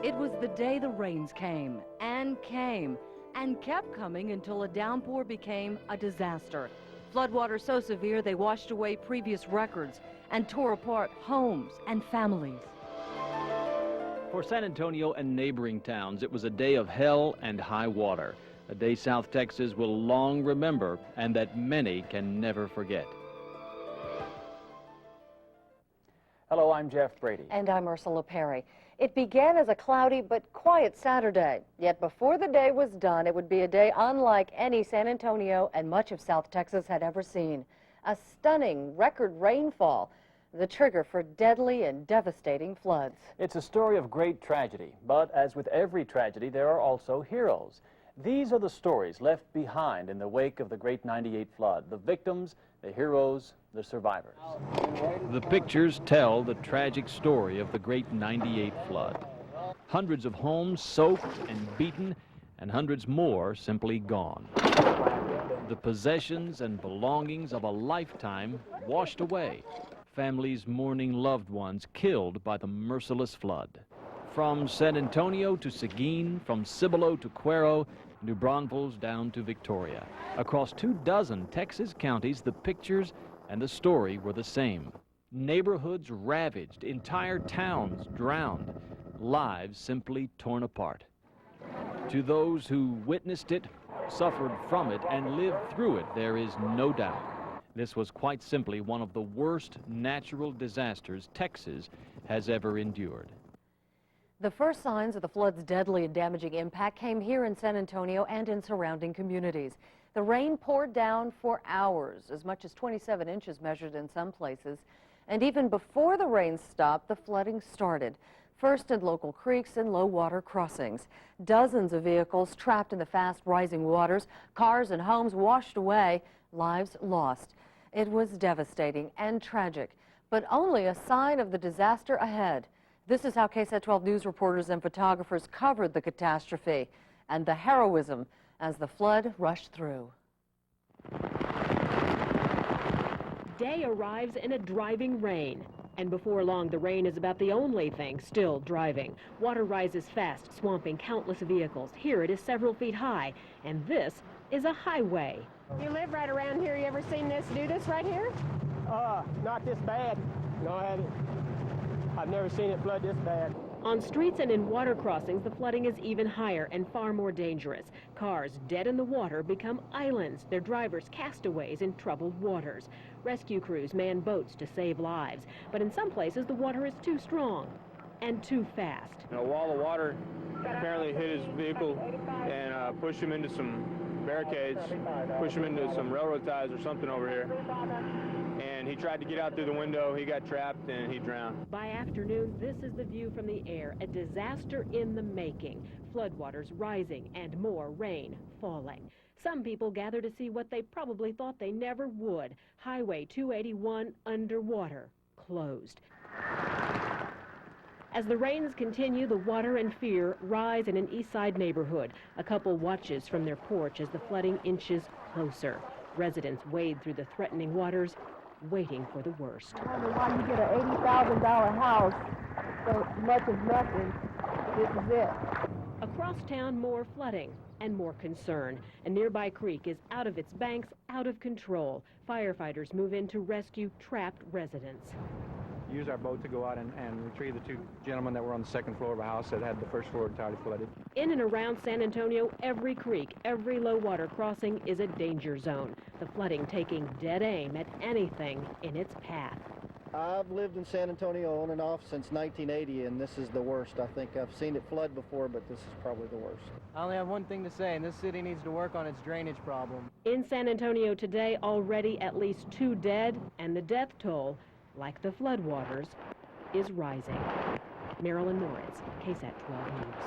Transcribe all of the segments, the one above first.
It was the day the rains came and kept coming until a downpour became a disaster. Floodwaters so severe they washed away previous records and tore apart homes and families. For San Antonio and neighboring towns, it was a day of hell and high water, a day South Texas will long remember and that many can never forget. Hello, I'm Jeff Brady. And I'm Ursula Pari. It began as a cloudy but quiet Saturday, yet before the day was done, it would be a day unlike any San Antonio and much of South Texas had ever seen. A stunning record rainfall, the trigger for deadly and devastating floods. It's a story of great tragedy, but as with every tragedy, there are also heroes. These are the stories left behind in the wake of the great '98 flood, the victims, the heroes, the survivors. The pictures tell the tragic story of the great '98 flood. Hundreds of homes soaked and beaten, and hundreds more simply gone. The possessions and belongings of a lifetime washed away. Families mourning loved ones killed by the merciless flood. From San Antonio to Seguin, from Cibolo to Cuero, New Braunfels down to Victoria. Across 24 Texas counties, the pictures and the story were the same. Neighborhoods ravaged, entire towns drowned, lives simply torn apart. To those who witnessed it, suffered from it, and lived through it, there is no doubt. This was quite simply one of the worst natural disasters Texas has ever endured. The first signs of the flood's deadly and damaging impact came here in San Antonio and in surrounding communities. The rain poured down for hours, as much as 27 inches measured in some places. And even before the rain stopped, the flooding started. First in local creeks and low water crossings. Dozens of vehicles trapped in the fast rising waters, cars and homes washed away, lives lost. It was devastating and tragic, but only a sign of the disaster ahead. This is how KSAT 12 news reporters and photographers covered the catastrophe and the heroism as the flood rushed through. Day arrives in a driving rain, and before long the rain is about the only thing still driving. Water rises fast, swamping countless vehicles. Here it is several feet high, and this is a highway. You live right around here. You ever seen this do this right here? Not this bad. No, I haven't. I've never seen it flood this bad. On streets and in water crossings, the flooding is even higher and far more dangerous. Cars dead in the water become islands, their drivers castaways in troubled waters. Rescue crews man boats to save lives, but in some places the water is too strong and too fast. A wall of water apparently hit his vehicle and pushed him into some barricades, pushed him into some railroad ties or something over here. And he tried to get out through the window, he got trapped, and he drowned. By afternoon, this is the view from the air, a disaster in the making. Floodwaters rising and more rain falling. Some people gather to see what they probably thought they never would. Highway 281 underwater, closed. As the rains continue, the water and fear rise in an East Side neighborhood. A couple watches from their porch as the flooding inches closer. Residents wade through the threatening waters, waiting for the worst. I wonder why you get an $80,000 house so much as nothing. This is it. Across town, more flooding and more concern. A nearby creek is out of its banks, out of control. Firefighters move in to rescue trapped residents. Use our boat to go out and retrieve the two gentlemen that were on the second floor of a house that had the first floor entirely flooded. In and around San Antonio, every creek, every low water crossing is a danger zone. The flooding taking dead aim at anything in its path. I've lived in San Antonio on and off since 1980, and this is the worst. I think I've seen it flood before, but this is probably the worst. I only have one thing to say, and this city needs to work on its drainage problem. In San Antonio today, already at least 2 dead, and the death toll, like the floodwaters, is rising. Marilyn Moritz, KSAT 12 News.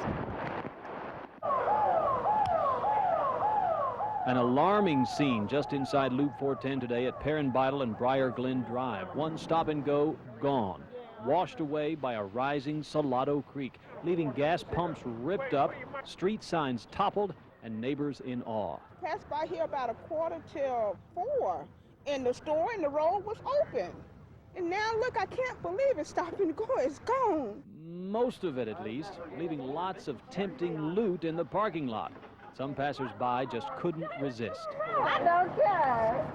An alarming scene just inside Loop 410 today at Perrin Bidle and Briar Glen Drive. One stop and go gone, washed away by a rising Salado Creek, leaving gas pumps ripped up, street signs toppled, and neighbors in awe. Passed by here about 3:45, and the store and the road was open. And now, look, I can't believe it's stopping to go. It's gone. Most of it, at least, leaving lots of tempting loot in the parking lot. Some passers-by just couldn't resist. I don't care.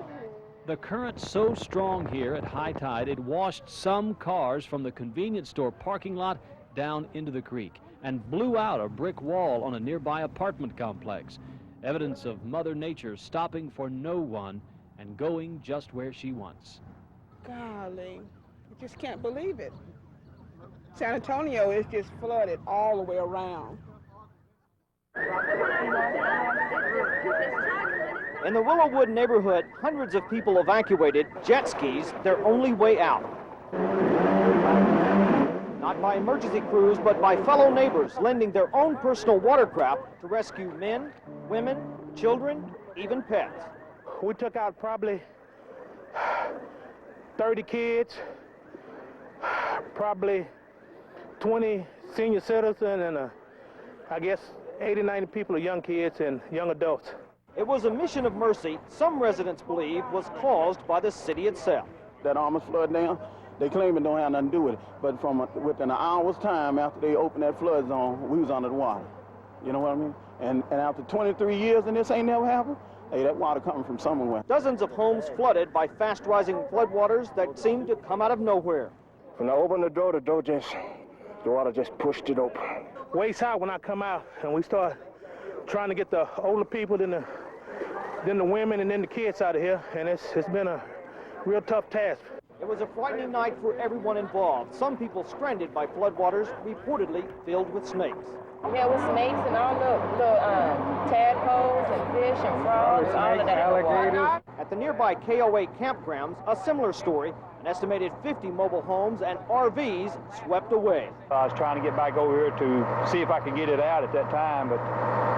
The current so strong here at high tide, it washed some cars from the convenience store parking lot down into the creek and blew out a brick wall on a nearby apartment complex. Evidence of Mother Nature stopping for no one and going just where she wants. Golly, I just can't believe it. San Antonio is just flooded all the way around. In the Willowwood neighborhood, hundreds of people evacuated jet skis, their only way out. Not by emergency crews, but by fellow neighbors lending their own personal watercraft to rescue men, women, children, even pets. We took out probably 30 kids, probably 20 senior citizens, and I guess 80, 90 people are young kids and young adults. It was a mission of mercy some residents believe was caused by the city itself. That almost flood down, they claim it don't have nothing to do with it, but within an hour's time after they opened that flood zone, we was under the water. You know what I mean? And after 23 years and this ain't never happened, hey, that water coming from somewhere. Dozens of homes flooded by fast-rising floodwaters that seemed to come out of nowhere. When I opened the door the water just pushed it open. Waist high when I come out, and we start trying to get the older people, then the women, and then the kids out of here, and it's been a real tough task. It was a frightening night for everyone involved. Some people stranded by floodwaters reportedly filled with snakes. There was snakes and all the tadpoles and fish and frogs, all of that. Alligators. At the nearby KOA campgrounds, a similar story. An estimated 50 mobile homes and RVs swept away. I was trying to get back over here to see if I could get it out at that time, but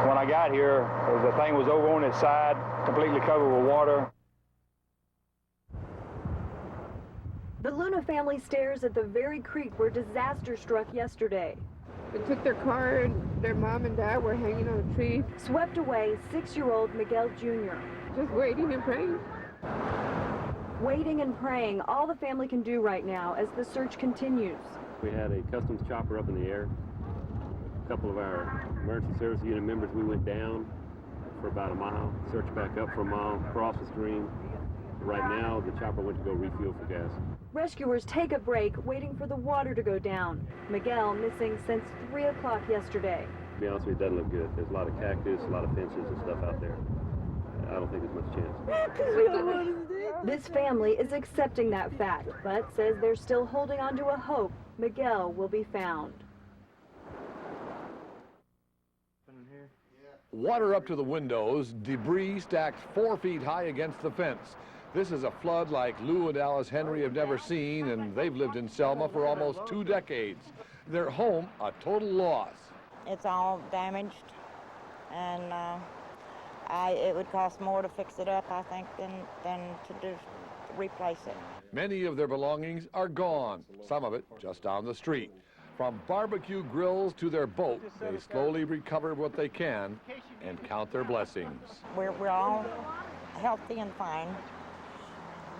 when I got here, the thing was over on its side, completely covered with water. The Luna family stares at the very creek where disaster struck yesterday. They took their car, and their mom and dad were hanging on a tree. Swept away 6-year-old Miguel Jr. Just waiting and praying. Waiting and praying, all the family can do right now as the search continues. We had a customs chopper up in the air. A couple of our emergency service unit members, we went down for about a mile, searched back up for a mile, crossed the stream. Right now, the chopper went to go refuel for gas. Rescuers take a break, waiting for the water to go down. Miguel missing since 3 o'clock yesterday. To be honest with you, it doesn't look good. There's a lot of cactus, a lot of fences and stuff out there. I don't think there's much chance. This family is accepting that fact, but says they're still holding on to a hope Miguel will be found. Water up to the windows, debris stacked 4 feet high against the fence. This is a flood like Lou and Alice Henry have never seen, and they've lived in Selma for almost 2 decades. Their home, a total loss. It's all damaged, and it would cost more to fix it up, I think, than to replace it. Many of their belongings are gone, some of it just down the street. From barbecue grills to their boat, they slowly recover what they can and count their blessings. We're all healthy and fine.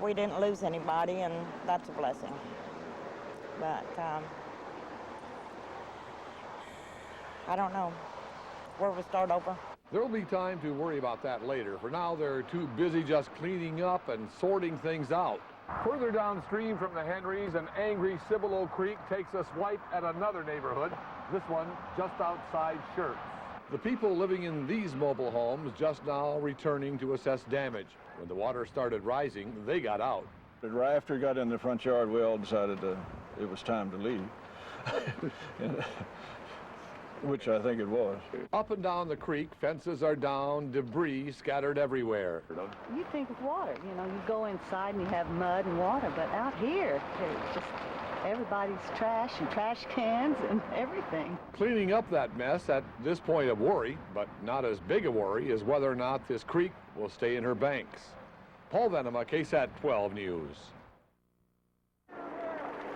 We didn't lose anybody, and that's a blessing. But I don't know where we start over. There'll be time to worry about that later. For now, they're too busy just cleaning up and sorting things out. Further downstream from the Henrys, an angry Cibolo Creek takes a swipe at another neighborhood, this one just outside Schertz. The people living in these mobile homes just now returning to assess damage. When the water started rising, they got out. Right after it got in the front yard, we all decided it was time to leave, which I think it was. Up and down the creek, fences are down, debris scattered everywhere. You think of water, you know, you go inside and you have mud and water, but out here, it's just everybody's trash and trash cans and everything. Cleaning up that mess at this point of worry, but not as big a worry, is whether or not this creek will stay in her banks. Paul Venema, KSAT 12 News.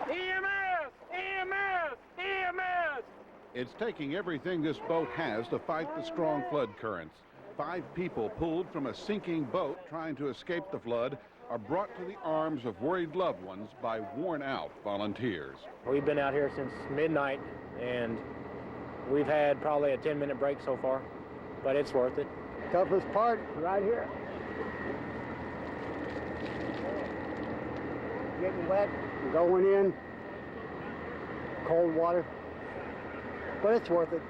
EMS! EMS! EMS! It's taking everything this boat has to fight the strong flood currents. 5 people pulled from a sinking boat trying to escape the flood are brought to the arms of worried loved ones by worn-out volunteers. We've been out here since midnight, and we've had probably a 10-minute break so far, but it's worth it. Toughest part right here. Getting wet, going in, cold water, but it's worth it.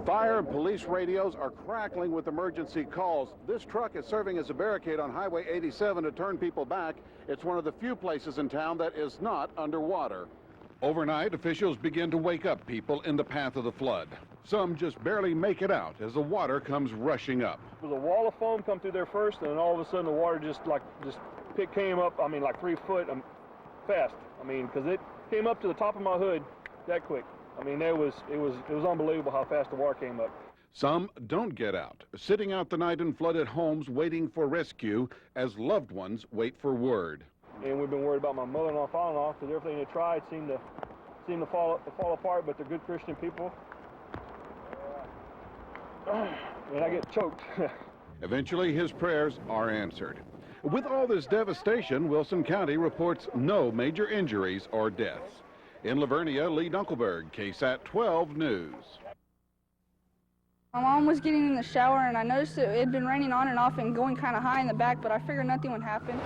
Fire and police radios are crackling with emergency calls. This truck is serving as a barricade on Highway 87 to turn people back. It's one of the few places in town that is not underwater. Overnight, officials begin to wake up people in the path of the flood. Some just barely make it out as the water comes rushing up. There was a wall of foam come through there first, and then all of a sudden the water just came up, like 3 foot fast. Because it came up to the top of my hood that quick. It was unbelievable how fast the water came up. Some don't get out, sitting out the night in flooded homes waiting for rescue as loved ones wait for word. And we've been worried about my mother-in-law falling off because everything they tried seemed to fall apart, but they're good Christian people. And I get choked. Eventually, his prayers are answered. With all this devastation, Wilson County reports no major injuries or deaths. In Lavernia, Lee Dunkelberg, KSAT 12 News. My mom was getting in the shower, and I noticed it had been raining on and off and going kind of high in the back, but I figured nothing would happen.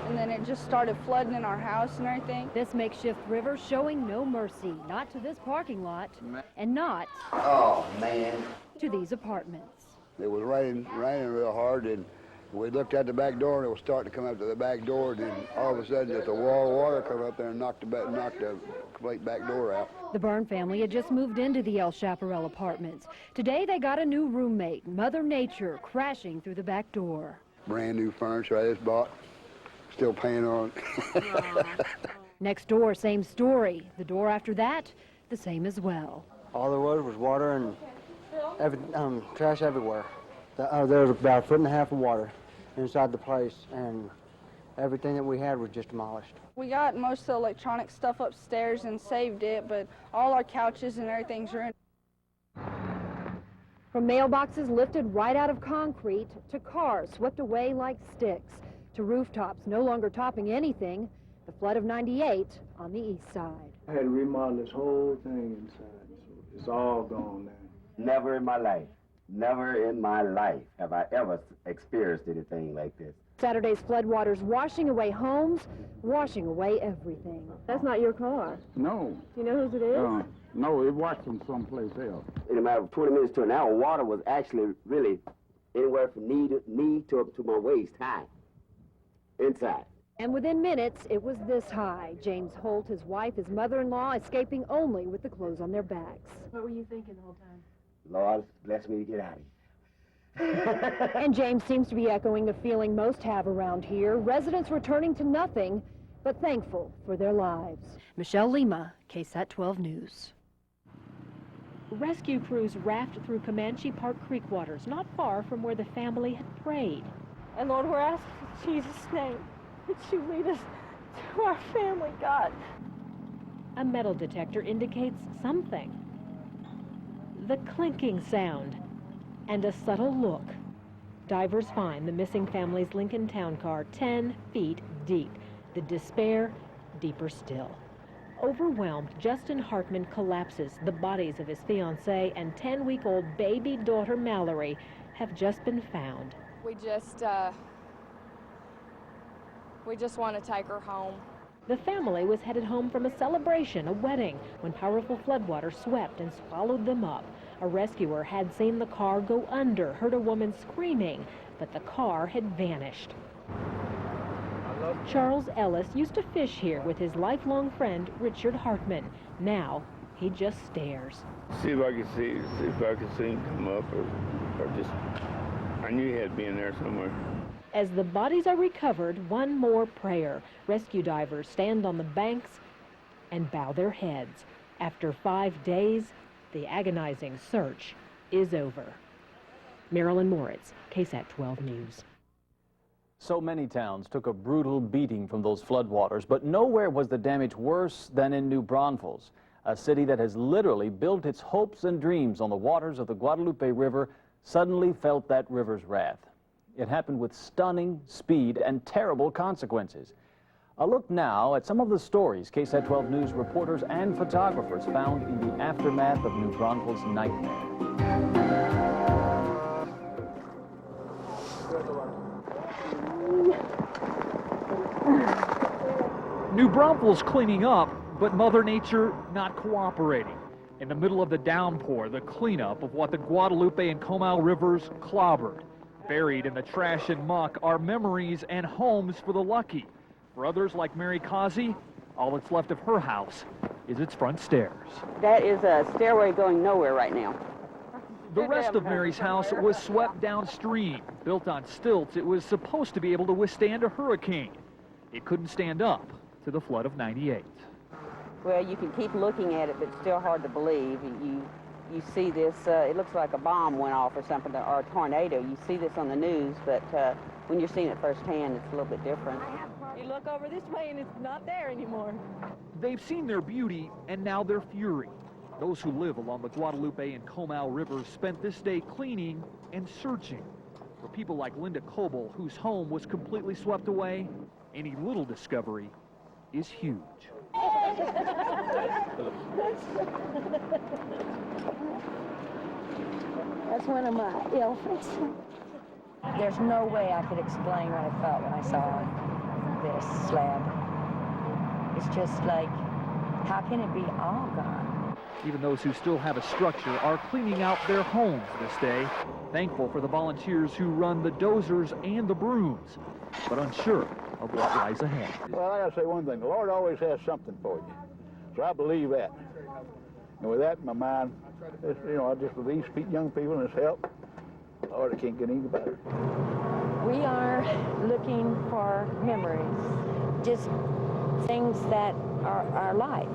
And then it just started flooding in our house and everything. This makeshift river showing no mercy, not to this parking lot, and not to these apartments. It was raining real hard, and we looked at the back door, and it was starting to come up to the back door, and then all of a sudden, just a wall of water come up there and knocked the complete back door out. The Browne family had just moved into the El Chaparral apartments. Today, they got a new roommate, Mother Nature, crashing through the back door. Brand new furniture I just bought, still paying on it. Next door, same story. The door after that, the same as well. All there was water and trash everywhere. There was about 1.5 feet of water inside the place, and everything that we had was just demolished. We got most of the electronic stuff upstairs and saved it, but all our couches and everything's ruined. From mailboxes lifted right out of concrete to cars swept away like sticks to rooftops no longer topping anything, the flood of '98 on the east side. I had to remodel this whole thing inside, so it's all gone now. Never in my life have I ever experienced anything like this. Saturday's floodwaters washing away homes, washing away everything. That's not your car. No. Do you know whose it is? No, it washed from someplace else. In a matter of 20 minutes to an hour, water was actually really anywhere from knee to up to my waist high inside. And within minutes, it was this high. James Holt, his wife, his mother-in-law, escaping only with the clothes on their backs. What were you thinking the whole time? Lord, bless me to get out of here. And James seems to be echoing the feeling most have around here. Residents returning to nothing, but thankful for their lives. Michelle Lima, KSAT 12 News. Rescue crews raft through Comanche Park Creek waters, not far from where the family had prayed. And Lord, we're asking in Jesus' name that you lead us to our family, God. A metal detector indicates something. The clinking sound and a subtle look. Divers find the missing family's Lincoln Town car 10 feet deep. The despair deeper still. Overwhelmed, Justin Hartman collapses. The bodies of his fiancée and 10-week-old baby daughter Mallory have just been found. We just want to take her home. The family was headed home from a celebration, a wedding, when powerful floodwater swept and swallowed them up. A rescuer had seen the car go under, heard a woman screaming, but the car had vanished. Charles Ellis used to fish here with his lifelong friend, Richard Hartman. Now, he just stares. See if I can see him come up, or just, I knew he had to be in there somewhere. As the bodies are recovered, one more prayer. Rescue divers stand on the banks and bow their heads. After 5 days, the agonizing search is over. Marilyn Moritz, KSAT 12 News. So many towns took a brutal beating from those floodwaters, but nowhere was the damage worse than in New Braunfels, a city that has literally built its hopes and dreams on the waters of the Guadalupe River, suddenly felt that river's wrath. It happened with stunning speed and terrible consequences. A look now at some of the stories KSAT 12 News reporters and photographers found in the aftermath of New Braunfels' nightmare. New Braunfels cleaning up, but Mother Nature not cooperating. In the middle of the downpour, the cleanup of what the Guadalupe and Comal rivers clobbered. Buried in the trash and muck are memories and homes for the lucky. For others like Mary Causey, all that's left of her house is its front stairs. That is a stairway going nowhere right now. The rest of Mary's house was swept downstream. Built on stilts, it was supposed to be able to withstand a hurricane. It couldn't stand up to the flood of '98. Well, you can keep looking at it, but it's still hard to believe. You see this, it looks like a bomb went off or something, or a tornado. You see this on the news, but when you're seeing it firsthand, it's a little bit different. You look over this way and it's not there anymore. They've seen their beauty and now their fury. Those who live along the Guadalupe and Comal rivers spent this day cleaning and searching. For people like Linda Coble, whose home was completely swept away, any little discovery is huge. That's one of my elephants. There's no way I could explain what I felt when I saw this slab. It's just like, how can it be all gone? Even those who still have a structure are cleaning out their homes this day, thankful for the volunteers who run the dozers and the brooms, but unsure of what lies ahead. Well, I gotta say one thing, the Lord always has something for you, so I believe that. And with that in my mind, I just with these young people and this help, Lord, it can't get any better. We are looking for memories, just things that are our life.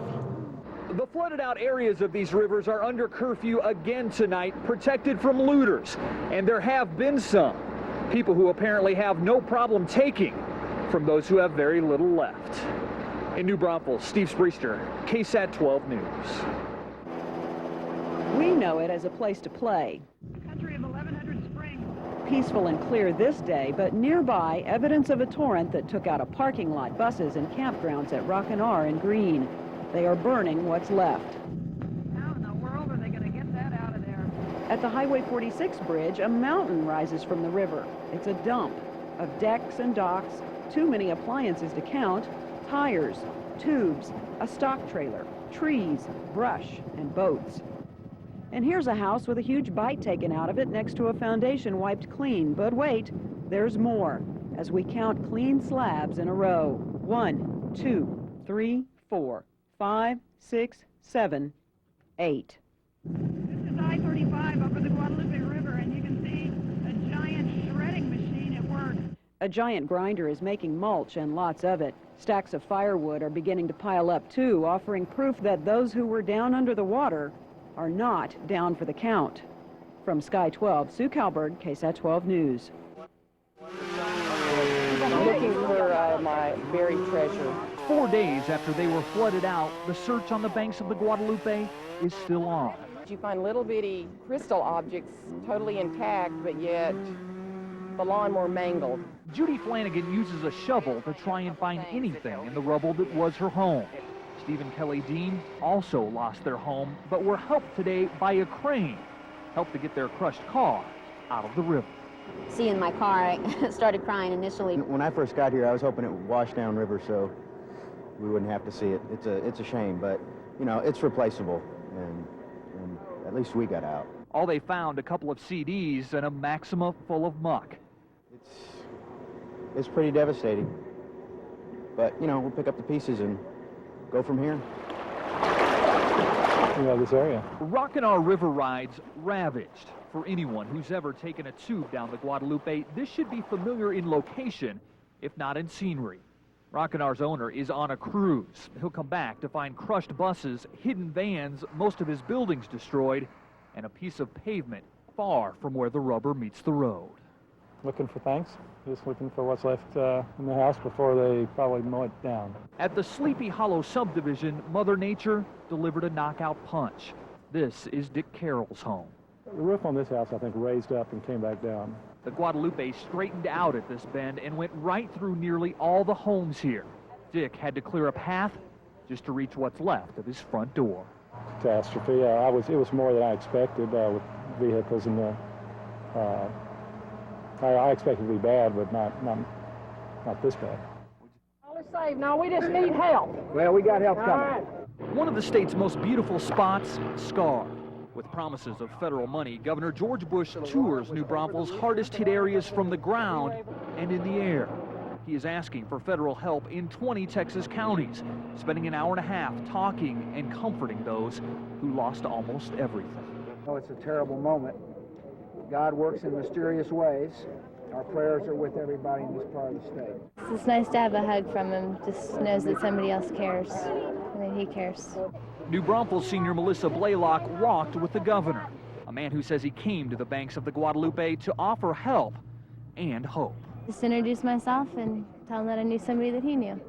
The flooded out areas of these rivers are under curfew again tonight, protected from looters. And there have been some. People who apparently have no problem taking from those who have very little left. In New Braunfels, Steve Spriester, KSAT 12 News. We know it as a place to play. Country of 1100 Springs. Peaceful and clear this day, but nearby, evidence of a torrent that took out a parking lot, buses, and campgrounds at Rock and R and Green. They are burning what's left. How in the world are they going to get that out of there? At the Highway 46 bridge, a mountain rises from the river. It's a dump of decks and docks, too many appliances to count, tires, tubes, a stock trailer, trees, brush, and boats. And here's a house with a huge bite taken out of it next to a foundation wiped clean. But wait, there's more as we count clean slabs in a row. 1, 2, 3, 4, 5, 6, 7, 8. This is I-35 over the Guadalupe River, and you can see a giant shredding machine at work. A giant grinder is making mulch, and lots of it. Stacks of firewood are beginning to pile up too, offering proof that those who were down under the water are not down for the count. From Sky 12, Sue Calberg, KSAT 12 News. I'm looking for my buried treasure. 4 days after they were flooded out, the search on the banks of the Guadalupe is still on. You find little bitty crystal objects totally intact, but yet the lawnmower mangled. Judy Flanagan uses a shovel to try and find anything in the rubble that was her home. Steve and Kelly Dean also lost their home, but were helped today by a crane. Helped to get their crushed car out of the river. Seeing my car, I started crying initially. When I first got here, I was hoping it would wash down river so we wouldn't have to see it. It's a shame, but, it's replaceable, and at least we got out. All they found, a couple of CDs and a Maxima full of muck. It's pretty devastating, but, we'll pick up the pieces and go from here. This area. Rockin' Our River rides ravaged. For anyone who's ever taken a tube down the Guadalupe, this should be familiar in location, if not in scenery. Rockin' Our's owner is on a cruise. He'll come back to find crushed buses, hidden vans, most of his buildings destroyed, and a piece of pavement far from where the rubber meets the road. Looking for things, just looking for what's left in the house before they probably mow it down. At the Sleepy Hollow subdivision, Mother Nature delivered a knockout punch. This is Dick Carroll's home. The roof on this house, I think, raised up and came back down. The Guadalupe straightened out at this bend and went right through nearly all the homes here. Dick had to clear a path just to reach what's left of his front door. Catastrophe. It was more than I expected with vehicles and I expected it to be bad, but not this bad. All is saved. Now we just need help. Well, we got help coming. One of the state's most beautiful spots, scarred. With promises of federal money, Governor George Bush tours New Braunfels' hardest hit areas from the ground and in the air. He is asking for federal help in 20 Texas counties, spending an hour and a half talking and comforting those who lost almost everything. Oh, it's a terrible moment. God works in mysterious ways. Our prayers are with everybody in this part of the state. It's nice to have a hug from him. Just knows that somebody else cares and that he cares. New Braunfels senior Melissa Blaylock walked with the governor, a man who says he came to the banks of the Guadalupe to offer help and hope. Just introduce myself and tell him that I knew somebody that he knew.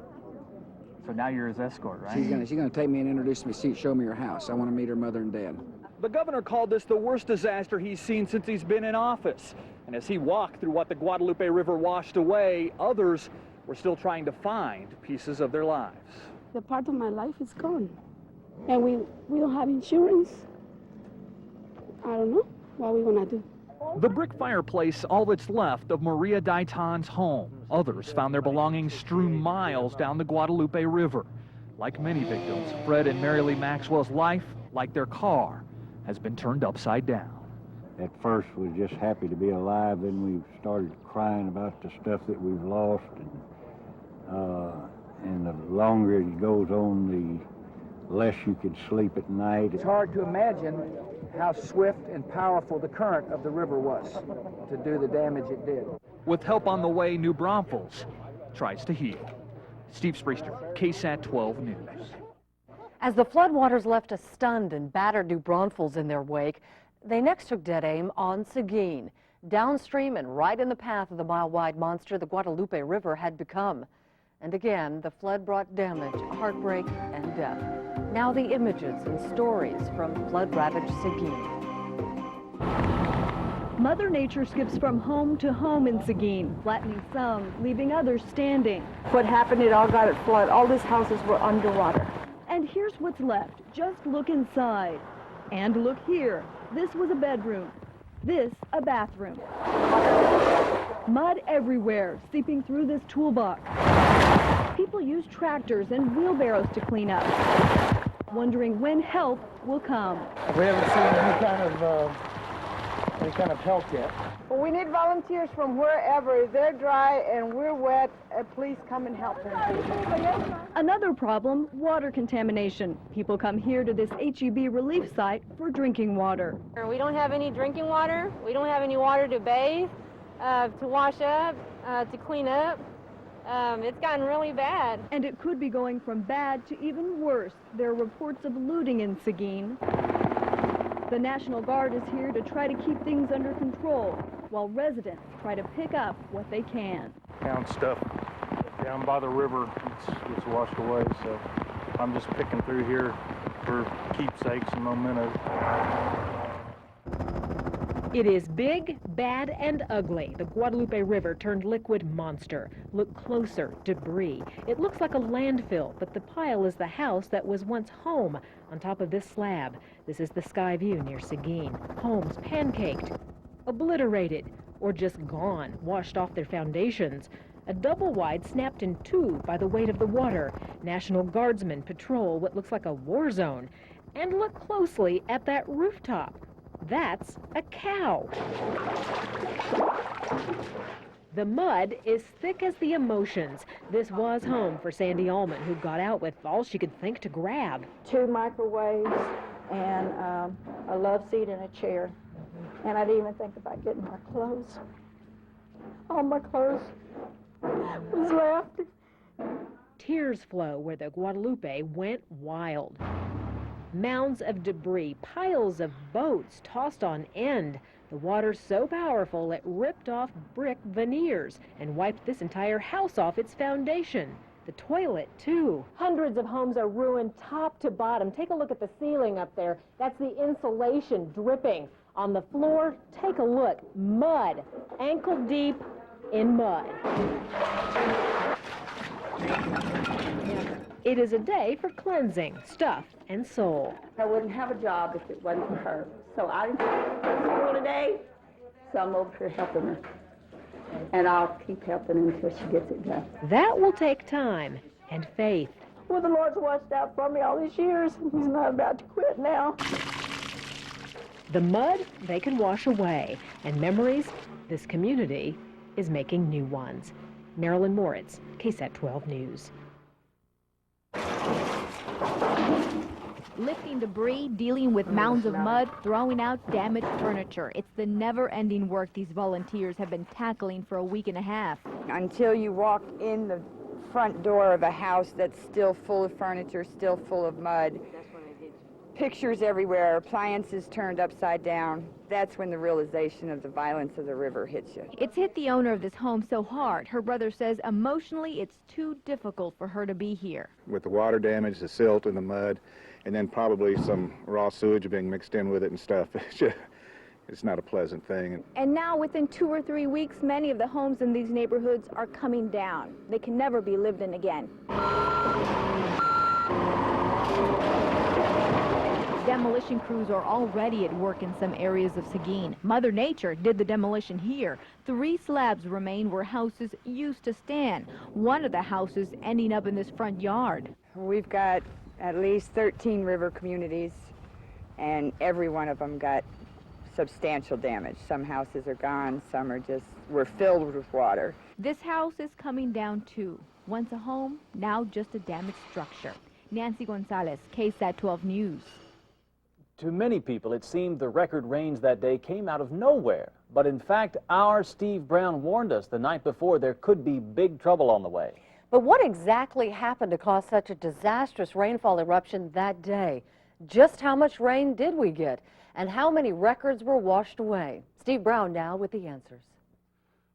So now you're his escort, right? She's gonna take me and introduce me, show me her house. I want to meet her mother and dad. The governor called this the worst disaster he's seen since he's been in office. And as he walked through what the Guadalupe River washed away, others were still trying to find pieces of their lives. The part of my life is gone. And we don't have insurance. I don't know what we want to do. The brick fireplace, all that's left of Maria Daitan's home. Others found their belongings strewn miles down the Guadalupe River. Like many victims, Fred and Mary Lee Maxwell's life, like their car, has been turned upside down. At first, we were just happy to be alive. Then we started crying about the stuff that we've lost. And the longer it goes on, the less you could sleep at night. It's hard to imagine how swift and powerful the current of the river was to do the damage it did. With help on the way, New Braunfels tries to heal. Steve Spriester, KSAT 12 News. As the floodwaters left a stunned and battered New Braunfels in their wake, they next took dead aim on Seguin, downstream and right in the path of the mile-wide monster the Guadalupe River had become. And again, the flood brought damage, heartbreak, and death. Now the images and stories from flood-ravaged Seguin. Mother Nature skips from home to home in Seguin, flattening some, leaving others standing. What happened, it all got at flood. All these houses were underwater. And here's what's left. Just look inside. And look here. This was a bedroom. This, a bathroom. Mud everywhere, seeping through this toolbox. People use tractors and wheelbarrows to clean up, wondering when help will come. We haven't seen any kind of help yet. Well, we need volunteers from wherever. If they're dry and we're wet, please come and help them. Another problem, water contamination. People come here to this HEB relief site for drinking water. We don't have any drinking water. We don't have any water to bathe, to wash up, to clean up. It's gotten really bad. And it could be going from bad to even worse. There are reports of looting in Seguin. The National Guard is here to try to keep things under control, while residents try to pick up what they can. Found stuff down by the river. It's washed away, so I'm just picking through here for keepsakes and mementos. It is big, bad, and ugly. The Guadalupe River turned liquid monster. Look closer, debris. It looks like a landfill, but the pile is the house that was once home on top of this slab. This is the sky view near Seguin. Homes pancaked, obliterated, or just gone, washed off their foundations. A double wide snapped in two by the weight of the water. National Guardsmen patrol what looks like a war zone. And look closely at that rooftop. That's a cow. The mud is thick as the emotions. This was home for Sandy Allman, who got out with all she could think to grab. 2 microwaves and a love seat and a chair. And I didn't even think about getting my clothes. All my clothes was left. Tears flow where the Guadalupe went wild. Mounds of debris, piles of boats tossed on end. The water's so powerful it ripped off brick veneers and wiped this entire house off its foundation. The toilet, too. Hundreds of homes are ruined top to bottom. Take a look at the ceiling up there. That's the insulation dripping. On the floor, take a look. Mud, ankle deep in mud. It is a day for cleansing, stuff, and soul. I wouldn't have a job if it wasn't for her. So I didn't go to school today, so I'm over here helping her. And I'll keep helping until she gets it done. That will take time and faith. Well, the Lord's watched out for me all these years, and He's not about to quit now. The mud they can wash away, and memories, this community is making new ones. Marilyn Moritz, KSAT 12 News. Lifting debris, dealing with mounds of mud, throwing out damaged furniture. It's the never-ending work these volunteers have been tackling for a week and a half. Until you walk in the front door of a house that's still full of furniture, still full of mud. Pictures everywhere, appliances turned upside down. That's when the realization of the violence of the river hits you. It's hit the owner of this home so hard, her brother says emotionally it's too difficult for her to be here. With the water damage, the silt and the mud, and then probably some raw sewage being mixed in with it and stuff. It's not a pleasant thing. And now, within 2 or 3 weeks, many of the homes in these neighborhoods are coming down. They can never be lived in again. Demolition crews are already at work in some areas of Seguin. Mother Nature did the demolition here. 3 slabs remain where houses used to stand. One of the houses ending up in this front yard. We've got at least 13 river communities, and every one of them got substantial damage. Some houses are gone, some are just, were filled with water. This house is coming down too. Once a home, now just a damaged structure. Nancy Gonzalez, KSAT 12 News. To many people, it seemed the record rains that day came out of nowhere. But in fact, our Steve Browne warned us the night before there could be big trouble on the way. But what exactly happened to cause such a disastrous rainfall eruption that day? Just how much rain did we get? And how many records were washed away? Steve Browne now with the answers.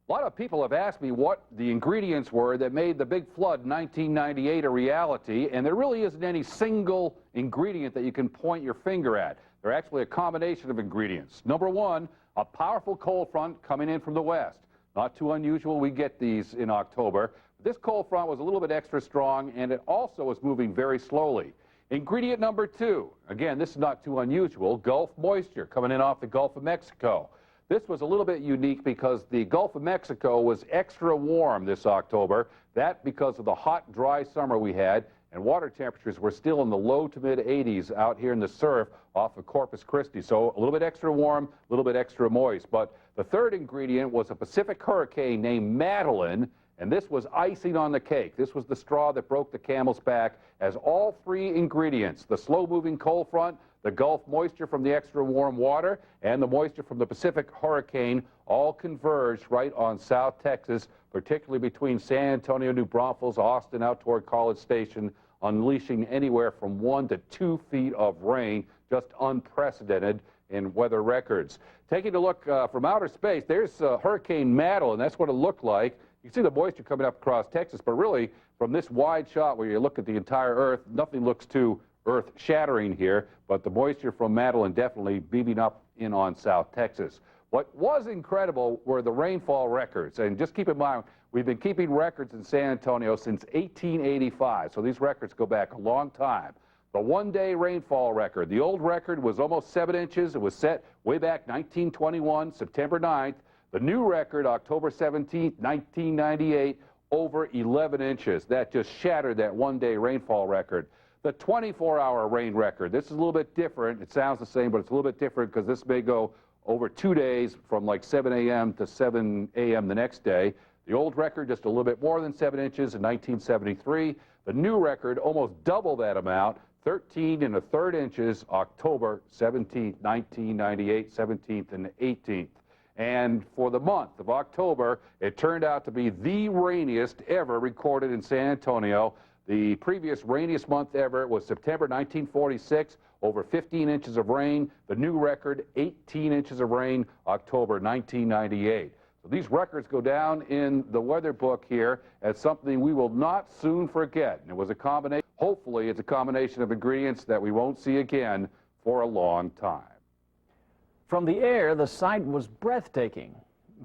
A lot of people have asked me what the ingredients were that made the big flood in 1998 a reality, and there really isn't any single ingredient that you can point your finger at. They're actually a combination of ingredients. Number one, a powerful cold front coming in from the west. Not too unusual, we get these in October. This cold front was a little bit extra strong, and it also was moving very slowly. Ingredient number two, again, this is not too unusual, Gulf moisture coming in off the Gulf of Mexico. This was a little bit unique because the Gulf of Mexico was extra warm this October. That because of the hot, dry summer we had, and water temperatures were still in the low to mid 80s out here in the surf off of Corpus Christi. So a little bit extra warm, a little bit extra moist. But the third ingredient was a Pacific hurricane named Madeline, and this was icing on the cake. This was the straw that broke the camel's back, as all 3 ingredients, the slow-moving cold front, the Gulf moisture from the extra warm water, and the moisture from the Pacific hurricane all converged right on South Texas, particularly between San Antonio, New Braunfels, Austin, out toward College Station, unleashing anywhere from 1 to 2 feet of rain, just unprecedented in weather records. Taking a look from outer space, there's Hurricane Madeline. That's what it looked like. You can see the moisture coming up across Texas, but really from this wide shot where you look at the entire Earth, nothing looks too earth-shattering here, but the moisture from Madeline definitely beaming up in on South Texas. What was incredible were the rainfall records, and just keep in mind, we've been keeping records in San Antonio since 1885, so these records go back a long time. The one-day rainfall record, the old record was almost 7 inches. It was set way back 1921, September 9th. The new record, October 17th, 1998, over 11 inches. That just shattered that one-day rainfall record. The 24-hour rain record, this is a little bit different. It sounds the same, but it's a little bit different because this may go over 2 days from like 7 a.m. to 7 a.m. the next day. The old record, just a little bit more than 7 inches in 1973. The new record, almost double that amount, 13 1/3 inches, October 17th, 1998, 17th and 18th. And for the month of October, it turned out to be the rainiest ever recorded in San Antonio. The previous rainiest month ever was September 1946, over 15 inches of rain. The new record, 18 inches of rain, October 1998. So these records go down in the weather book here as something we will not soon forget. And it was a combination, hopefully it's a combination of ingredients that we won't see again for a long time. From the air, the sight was breathtaking.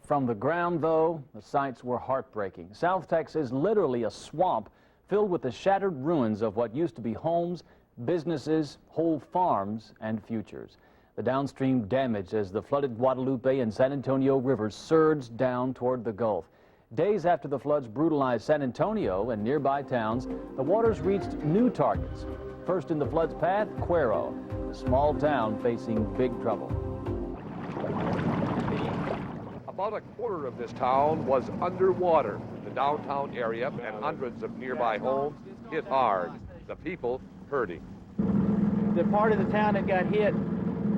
From the ground, though, the sights were heartbreaking. South Texas is literally a swamp filled with the shattered ruins of what used to be homes, businesses, whole farms, and futures. The downstream damage as the flooded Guadalupe and San Antonio rivers surged down toward the Gulf. Days after the floods brutalized San Antonio and nearby towns, the waters reached new targets. First in the flood's path, Cuero, a small town facing big trouble. About a quarter of this town was underwater. The downtown area and hundreds of nearby homes hit hard. The people hurting. The part of the town that got hit,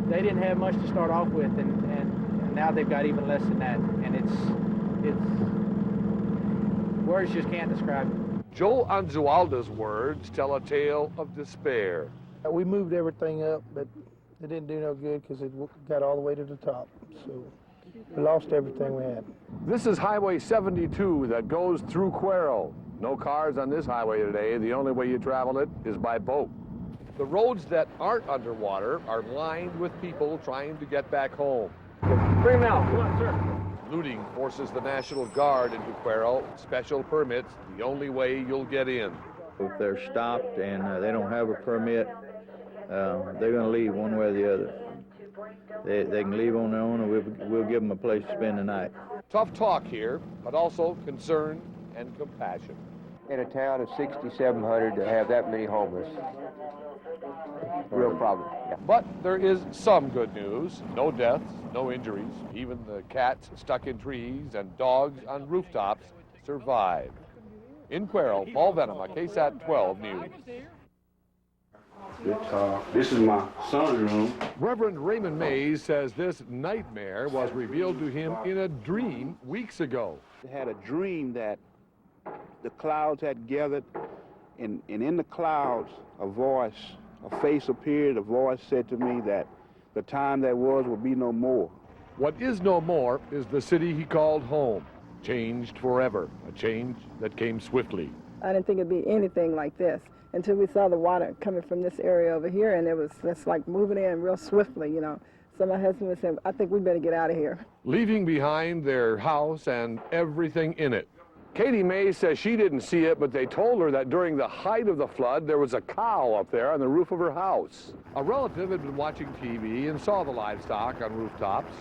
they didn't have much to start off with, and now they've got even less than that. And it's words just can't describe it. Joe Anzualda's words tell a tale of despair. We moved everything up, but it didn't do no good because it got all the way to the top. So we lost everything we had. This is Highway 72 that goes through Cuero. No cars on this highway today. The only way you travel it is by boat. The roads that aren't underwater are lined with people trying to get back home. Bring them out. Come on, sir. Looting forces the National Guard into Cuero. Special permits, the only way you'll get in. If they're stopped and they don't have a permit, they're going to leave one way or the other. They can leave on their own, or we'll give them a place to spend the night. Tough talk here, but also concern and compassion. In a town of 6,700 to have that many homeless, real problem. Yeah. But there is some good news. No deaths, no injuries. Even the cats stuck in trees and dogs on rooftops survived. In Cuero, Paul Venema, KSAT 12 News. This is my son's room. Reverend Raymond Mays says this nightmare was revealed to him in a dream weeks ago. I had a dream that the clouds had gathered, and in the clouds, a face appeared, a voice said to me that the time that was will be no more. What is no more is the city he called home, changed forever, a change that came swiftly. I didn't think it'd be anything like this until we saw the water coming from this area over here, and it's like moving in real swiftly, you know. So my husband would say, I think we better get out of here. Leaving behind their house and everything in it. Katie May says she didn't see it, but they told her that during the height of the flood, there was a cow up there on the roof of her house. A relative had been watching TV and saw the livestock on rooftops.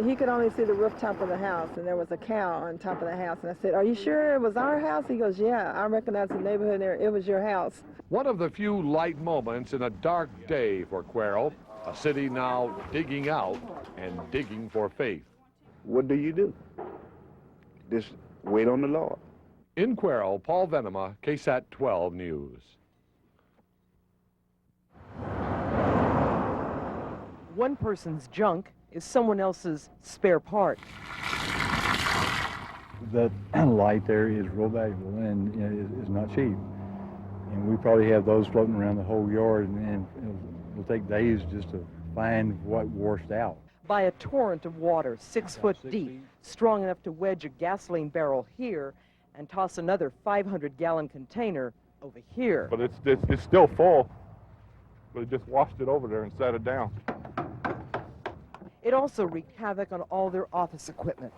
He could only see the rooftop of the house, and there was a cow on top of the house. And I said, are you sure it was our house? He goes, yeah, I recognize the neighborhood there. It was your house. One of the few light moments in a dark day for Cuero, a city now digging out and digging for faith. What do? Just wait on the Lord. In Cuero, Paul Venema, KSAT 12 News. One person's junk is someone else's spare part. That light there is real valuable and is not cheap. And we probably have those floating around the whole yard, and it'll take days just to find what washed out. By a torrent of water 6 foot deep, strong enough to wedge a gasoline barrel here and toss another 500-gallon container over here. But it's still full, but it just washed it over there and set it down. It also wreaked havoc on all their office equipment.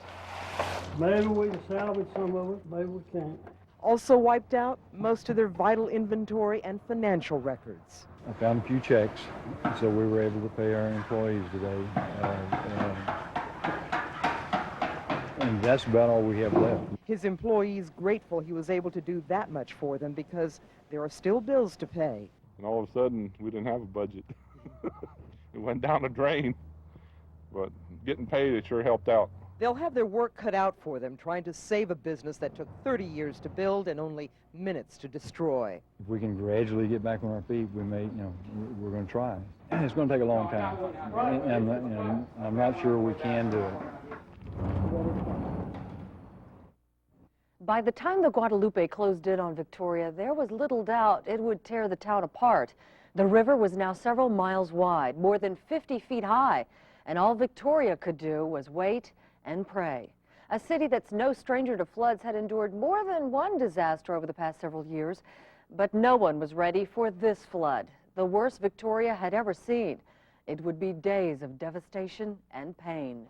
Maybe we can salvage some of it, maybe we can't. Also wiped out most of their vital inventory and financial records. I found a few checks, so we were able to pay our employees today. And that's about all we have left. His employees grateful he was able to do that much for them because there are still bills to pay. And all of a sudden, we didn't have a budget. It went down the drain. But getting paid, it sure helped out. They'll have their work cut out for them trying to save a business that took 30 years to build and only minutes to destroy. If we can gradually get back on our feet, we may, we're going to try. It's going to take a long time, and I'm not sure we can do it. By the time the Guadalupe closed in on Victoria, there was little doubt it would tear the town apart. The river was now several miles wide, more than 50 feet high, and all Victoria could do was wait and pray. A city that's no stranger to floods had endured more than one disaster over the past several years, but no one was ready for this flood, the worst Victoria had ever seen. It would be days of devastation and pain.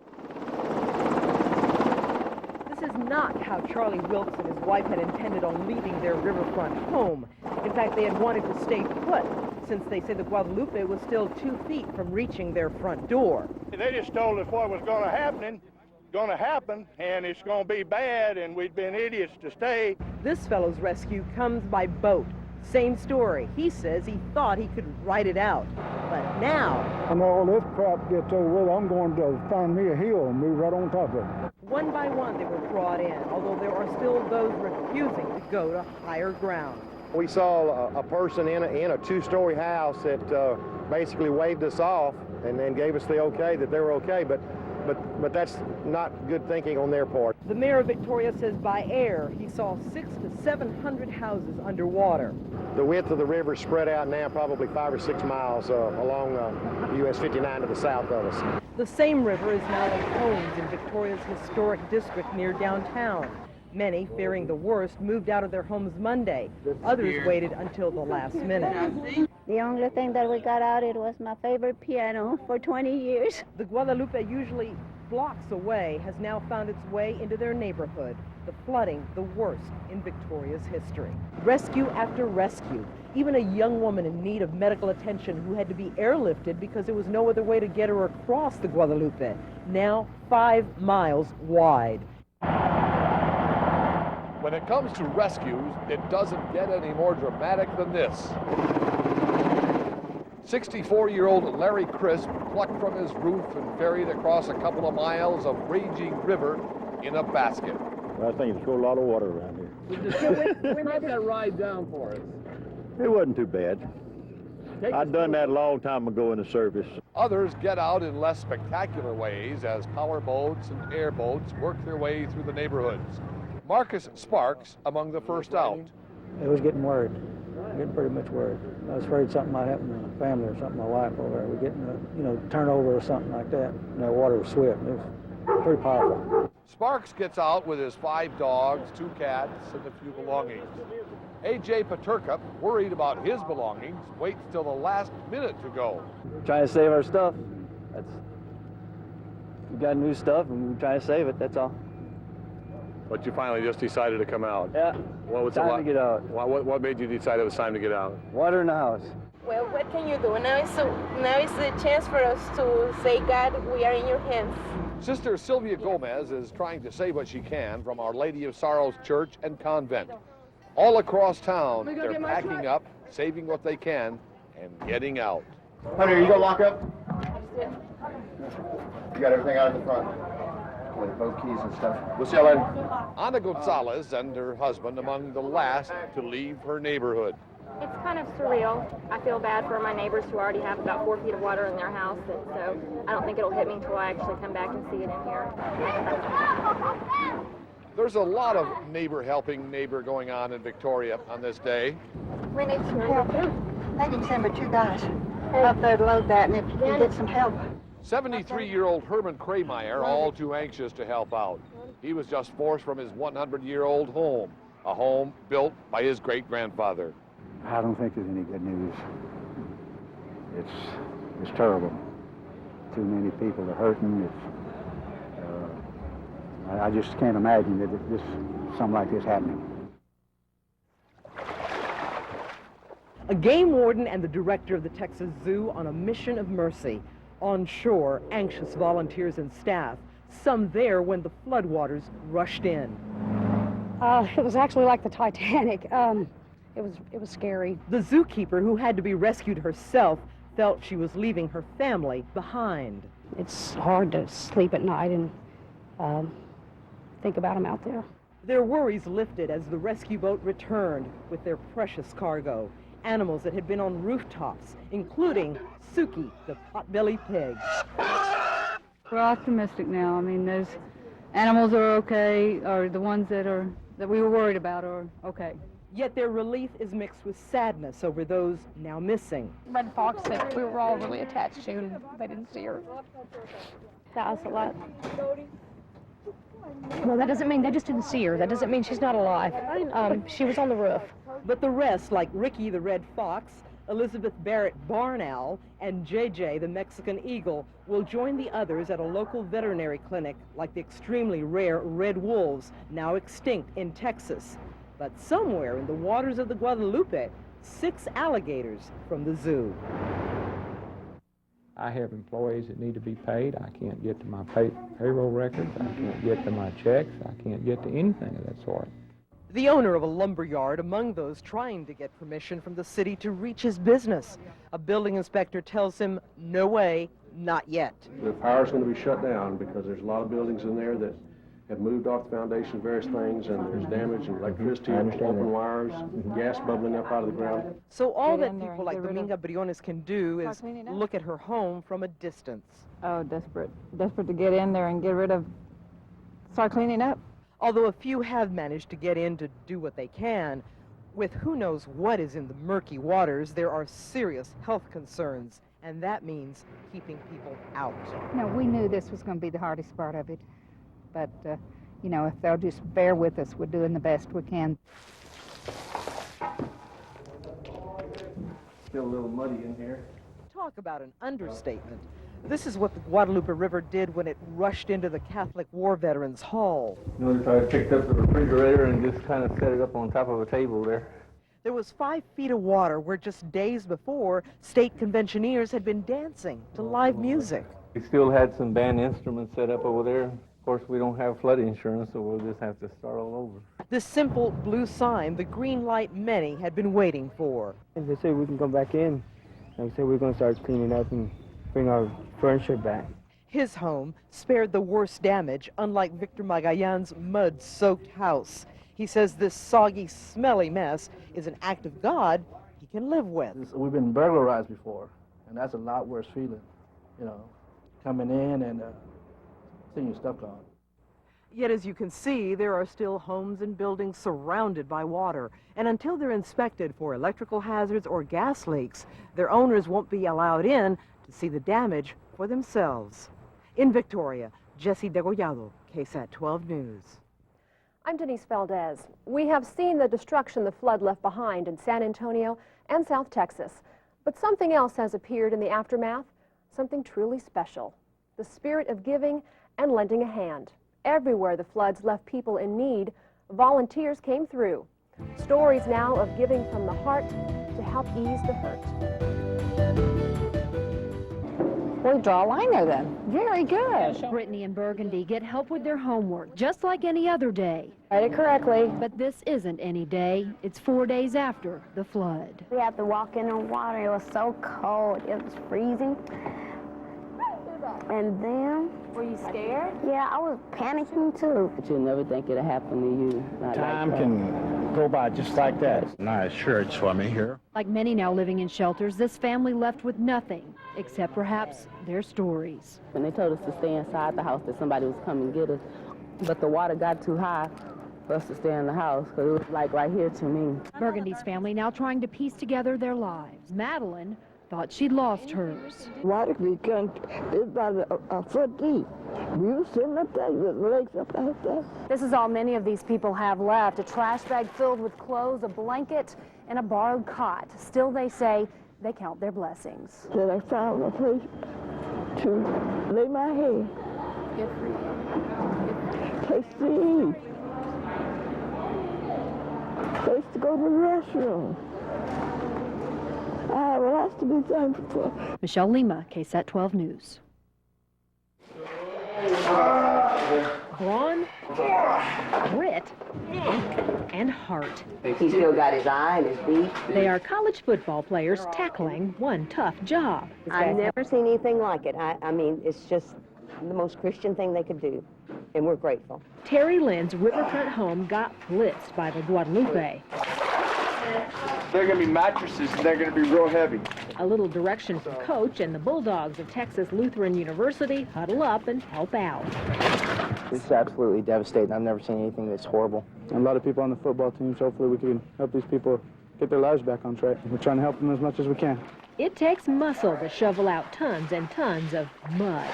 This is not how Charlie Wilkes and his wife had intended on leaving their riverfront home. In fact, they had wanted to stay put, since they said the Guadalupe was still 2 feet from reaching their front door. They just told us what was going to happen, and it's going to be bad, and we'd been idiots to stay. This fellow's rescue comes by boat. Same story. He says he thought he could ride it out, but now... When all this crap gets over with, I'm going to find me a hill and move right on top of it. One by one they were brought in, although there are still those refusing to go to higher ground. We saw a person in a two-story house that basically waved us off and then gave us the okay that they were okay, but that's not good thinking on their part. The mayor of Victoria says by air he saw 600 to 700 houses underwater. The width of the river spread out now probably 5 or 6 miles along US 59 to the south of us. The same river is now in homes in Victoria's historic district near downtown. Many, fearing the worst, moved out of their homes Monday. Others waited until the last minute. The only thing that we got out, it was my favorite piano for 20 years. The Guadalupe, usually blocks away, has now found its way into their neighborhood. The flooding, the worst in Victoria's history. Rescue after rescue. Even a young woman in need of medical attention who had to be airlifted because there was no other way to get her across the Guadalupe, now 5 miles wide. When it comes to rescues, it doesn't get any more dramatic than this. 64-year-old Larry Crisp plucked from his roof and ferried across a couple of miles of raging river in a basket. I think there's a lot of water around here. Describe that ride down for us. It wasn't too bad. I'd done that a long time ago in the service. Others get out in less spectacular ways as power boats and airboats work their way through the neighborhoods. Marcus Sparks among the first out. I was getting worried, getting pretty much worried. I was afraid something might happen to my family or something, my wife over there. We're getting, turnover or something like that. And that water was swift. It was pretty powerful. Sparks gets out with his 5 dogs, 2 cats, and a few belongings. A.J. Paterka, worried about his belongings, waits till the last minute to go. Trying to save our stuff. We got new stuff and we're trying to save it, that's all. But you finally just decided to come out. Yeah, time to get out. What made you decide it was time to get out? Water in the house. Well, what can you do? Now is the chance for us to say, God, we are in your hands. Sister Sylvia Gomez is trying to say what she can from Our Lady of Sorrows Church and Convent. All across town, they're packing up, saving what they can, and getting out. Hunter, you gonna lock up? You got everything out in the front. With both keys and stuff. We'll see you later. Ana Gonzalez and her husband among the last to leave her neighborhood. It's kind of surreal. I feel bad for my neighbors who already have about 4 feet of water in their house, and so I don't think it'll hit me until I actually come back and see it in here. There's a lot of neighbor helping neighbor going on in Victoria on this day. We need some help. They can send 2 guys up there to load that, and if you can get some help. 73-year-old Herman Kraymeyer, all too anxious to help out. He was just forced from his 100-year-old home, a home built by his great-grandfather. I don't think there's any good news. It's terrible. Too many people are hurting. I just can't imagine that something like this happening. A game warden and the director of the Texas Zoo on a mission of mercy. On shore, anxious volunteers and staff, some there when the floodwaters rushed in. It was actually like the Titanic. It was scary. The zookeeper, who had to be rescued herself, felt she was leaving her family behind. It's hard to sleep at night and think about them out there. Their worries lifted as the rescue boat returned with their precious cargo. Animals that had been on rooftops, including Suki, the potbelly pig. We're optimistic now. I mean, those animals are okay, or the ones that we were worried about are okay. Yet their relief is mixed with sadness over those now missing. Red Fox that we were all really attached to, and they didn't see her. That was a lot. Well, that doesn't mean they just didn't see her. That doesn't mean she's not alive. She was on the roof. But the rest, like Ricky the Red Fox, Elizabeth Barrett barn owl and JJ, the Mexican eagle, will join the others at a local veterinary clinic like the extremely rare red wolves, now extinct in Texas. But somewhere in the waters of the Guadalupe, 6 alligators from the zoo. I have employees that need to be paid. I can't get to my payroll records. I can't get to my checks. I can't get to anything of that sort. The owner of a lumber yard among those trying to get permission from the city to reach his business. A building inspector tells him, no way, not yet. The power's going to be shut down because there's a lot of buildings in there that have moved off the foundation, various things, and there's damage in electricity, open wires, gas bubbling up out of the ground. So all that people like Dominga Briones can do is look at her home from a distance. Oh, desperate to get in there and get rid of, start cleaning up. Although a few have managed to get in to do what they can, with who knows what is in the murky waters, there are serious health concerns, and that means keeping people out. No, we knew this was going to be the hardest part of it, but, you know, if they'll just bear with us, we're doing the best we can. Still a little muddy in here. Talk about an understatement. This is what the Guadalupe River did when it rushed into the Catholic War Veterans Hall. Notice I picked up the refrigerator and just kind of set it up on top of a table there. There was 5 feet of water where just days before, state conventioneers had been dancing to live music. We still had some band instruments set up over there. Of course, we don't have flood insurance, so we'll just have to start all over. This simple blue sign, the green light many had been waiting for. If they say we can come back in, like I say, we're going to start cleaning up and bring our furniture back. His home spared the worst damage, unlike Victor Magallan's mud-soaked house. He says this soggy, smelly mess is an act of God he can live with. We've been burglarized before, and that's a lot worse feeling, you know, coming in and seeing your stuff gone. Yet, as you can see, there are still homes and buildings surrounded by water. And until they're inspected for electrical hazards or gas leaks, their owners won't be allowed in to see the damage for themselves. In Victoria, Jessie Degollado, KSAT 12 News. I'm Denise Valdez. We have seen the destruction the flood left behind in San Antonio and South Texas. But something else has appeared in the aftermath, something truly special. The spirit of giving and lending a hand. Everywhere the floods left people in need, volunteers came through. Stories now of giving from the heart to help ease the hurt. We'll draw a line there then. Very good. Brittany and Burgundy get help with their homework, just like any other day. Write it correctly. But this isn't any day. It's 4 days after the flood. We had to walk in the water. It was so cold. It was freezing. And then... Were you scared? Yeah, I was panicking too. But you'll never think it'll happen to you. Time can go by just like that. Nice shirts for me here. Like many now living in shelters, this family left with nothing, except perhaps their stories. When they told us to stay inside the house, that somebody was coming to get us, but the water got too high for us to stay in the house, because it was like right here to me. Burgundy's family now trying to piece together their lives. Madeline thought she'd lost hers. Water became about a foot deep. We were sitting up there with legs up out there. This is all many of these people have left. A trash bag filled with clothes, a blanket, and a borrowed cot. Still, they say they count their blessings. Then I found a place to lay my head. Place to eat. Place to go to the restroom. I have a lot to be thankful for. Michelle Lima, KSAT 12 News. Brawn, grit, and heart. He still got his eye and his beak. They are college football players tackling one tough job. I've never seen anything like it. I mean, it's just the most Christian thing they could do, and we're grateful. Terry Lynn's riverfront home got blitzed by the Guadalupe. They're going to be mattresses, and they're going to be real heavy. A little direction from Coach and the Bulldogs of Texas Lutheran University huddle up and help out. It's absolutely devastating. I've never seen anything that's horrible. A lot of people on the football team, so hopefully we can help these people get their lives back on track. We're trying to help them as much as we can. It takes muscle to shovel out tons and tons of mud.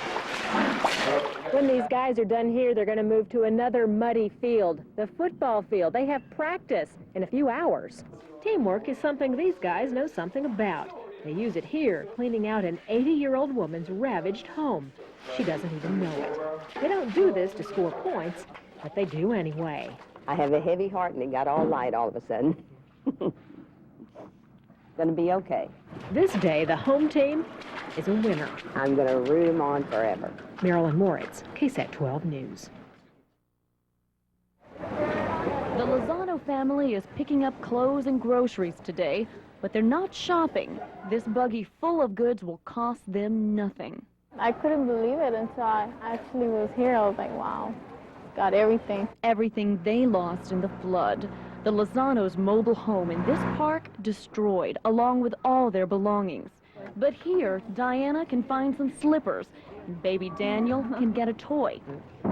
When these guys are done here, they're going to move to another muddy field, the football field. They have practice in a few hours. Teamwork is something these guys know something about. They use it here, cleaning out an 80-year-old woman's ravaged home. She doesn't even know it. They don't do this to score points, but they do anyway. I have a heavy heart and it got all light all of a sudden. Gonna be okay. This day, the home team is a winner. I'm gonna root them on forever. Marilyn Moritz, KSAT 12 News. The Lozano family is picking up clothes and groceries today, but they're not shopping. This buggy full of goods will cost them nothing. I couldn't believe it until I actually was here. I was like, wow, got everything. Everything they lost in the flood. The Lozano's mobile home in this park destroyed, along with all their belongings. But here, Diana can find some slippers, and baby Daniel can get a toy.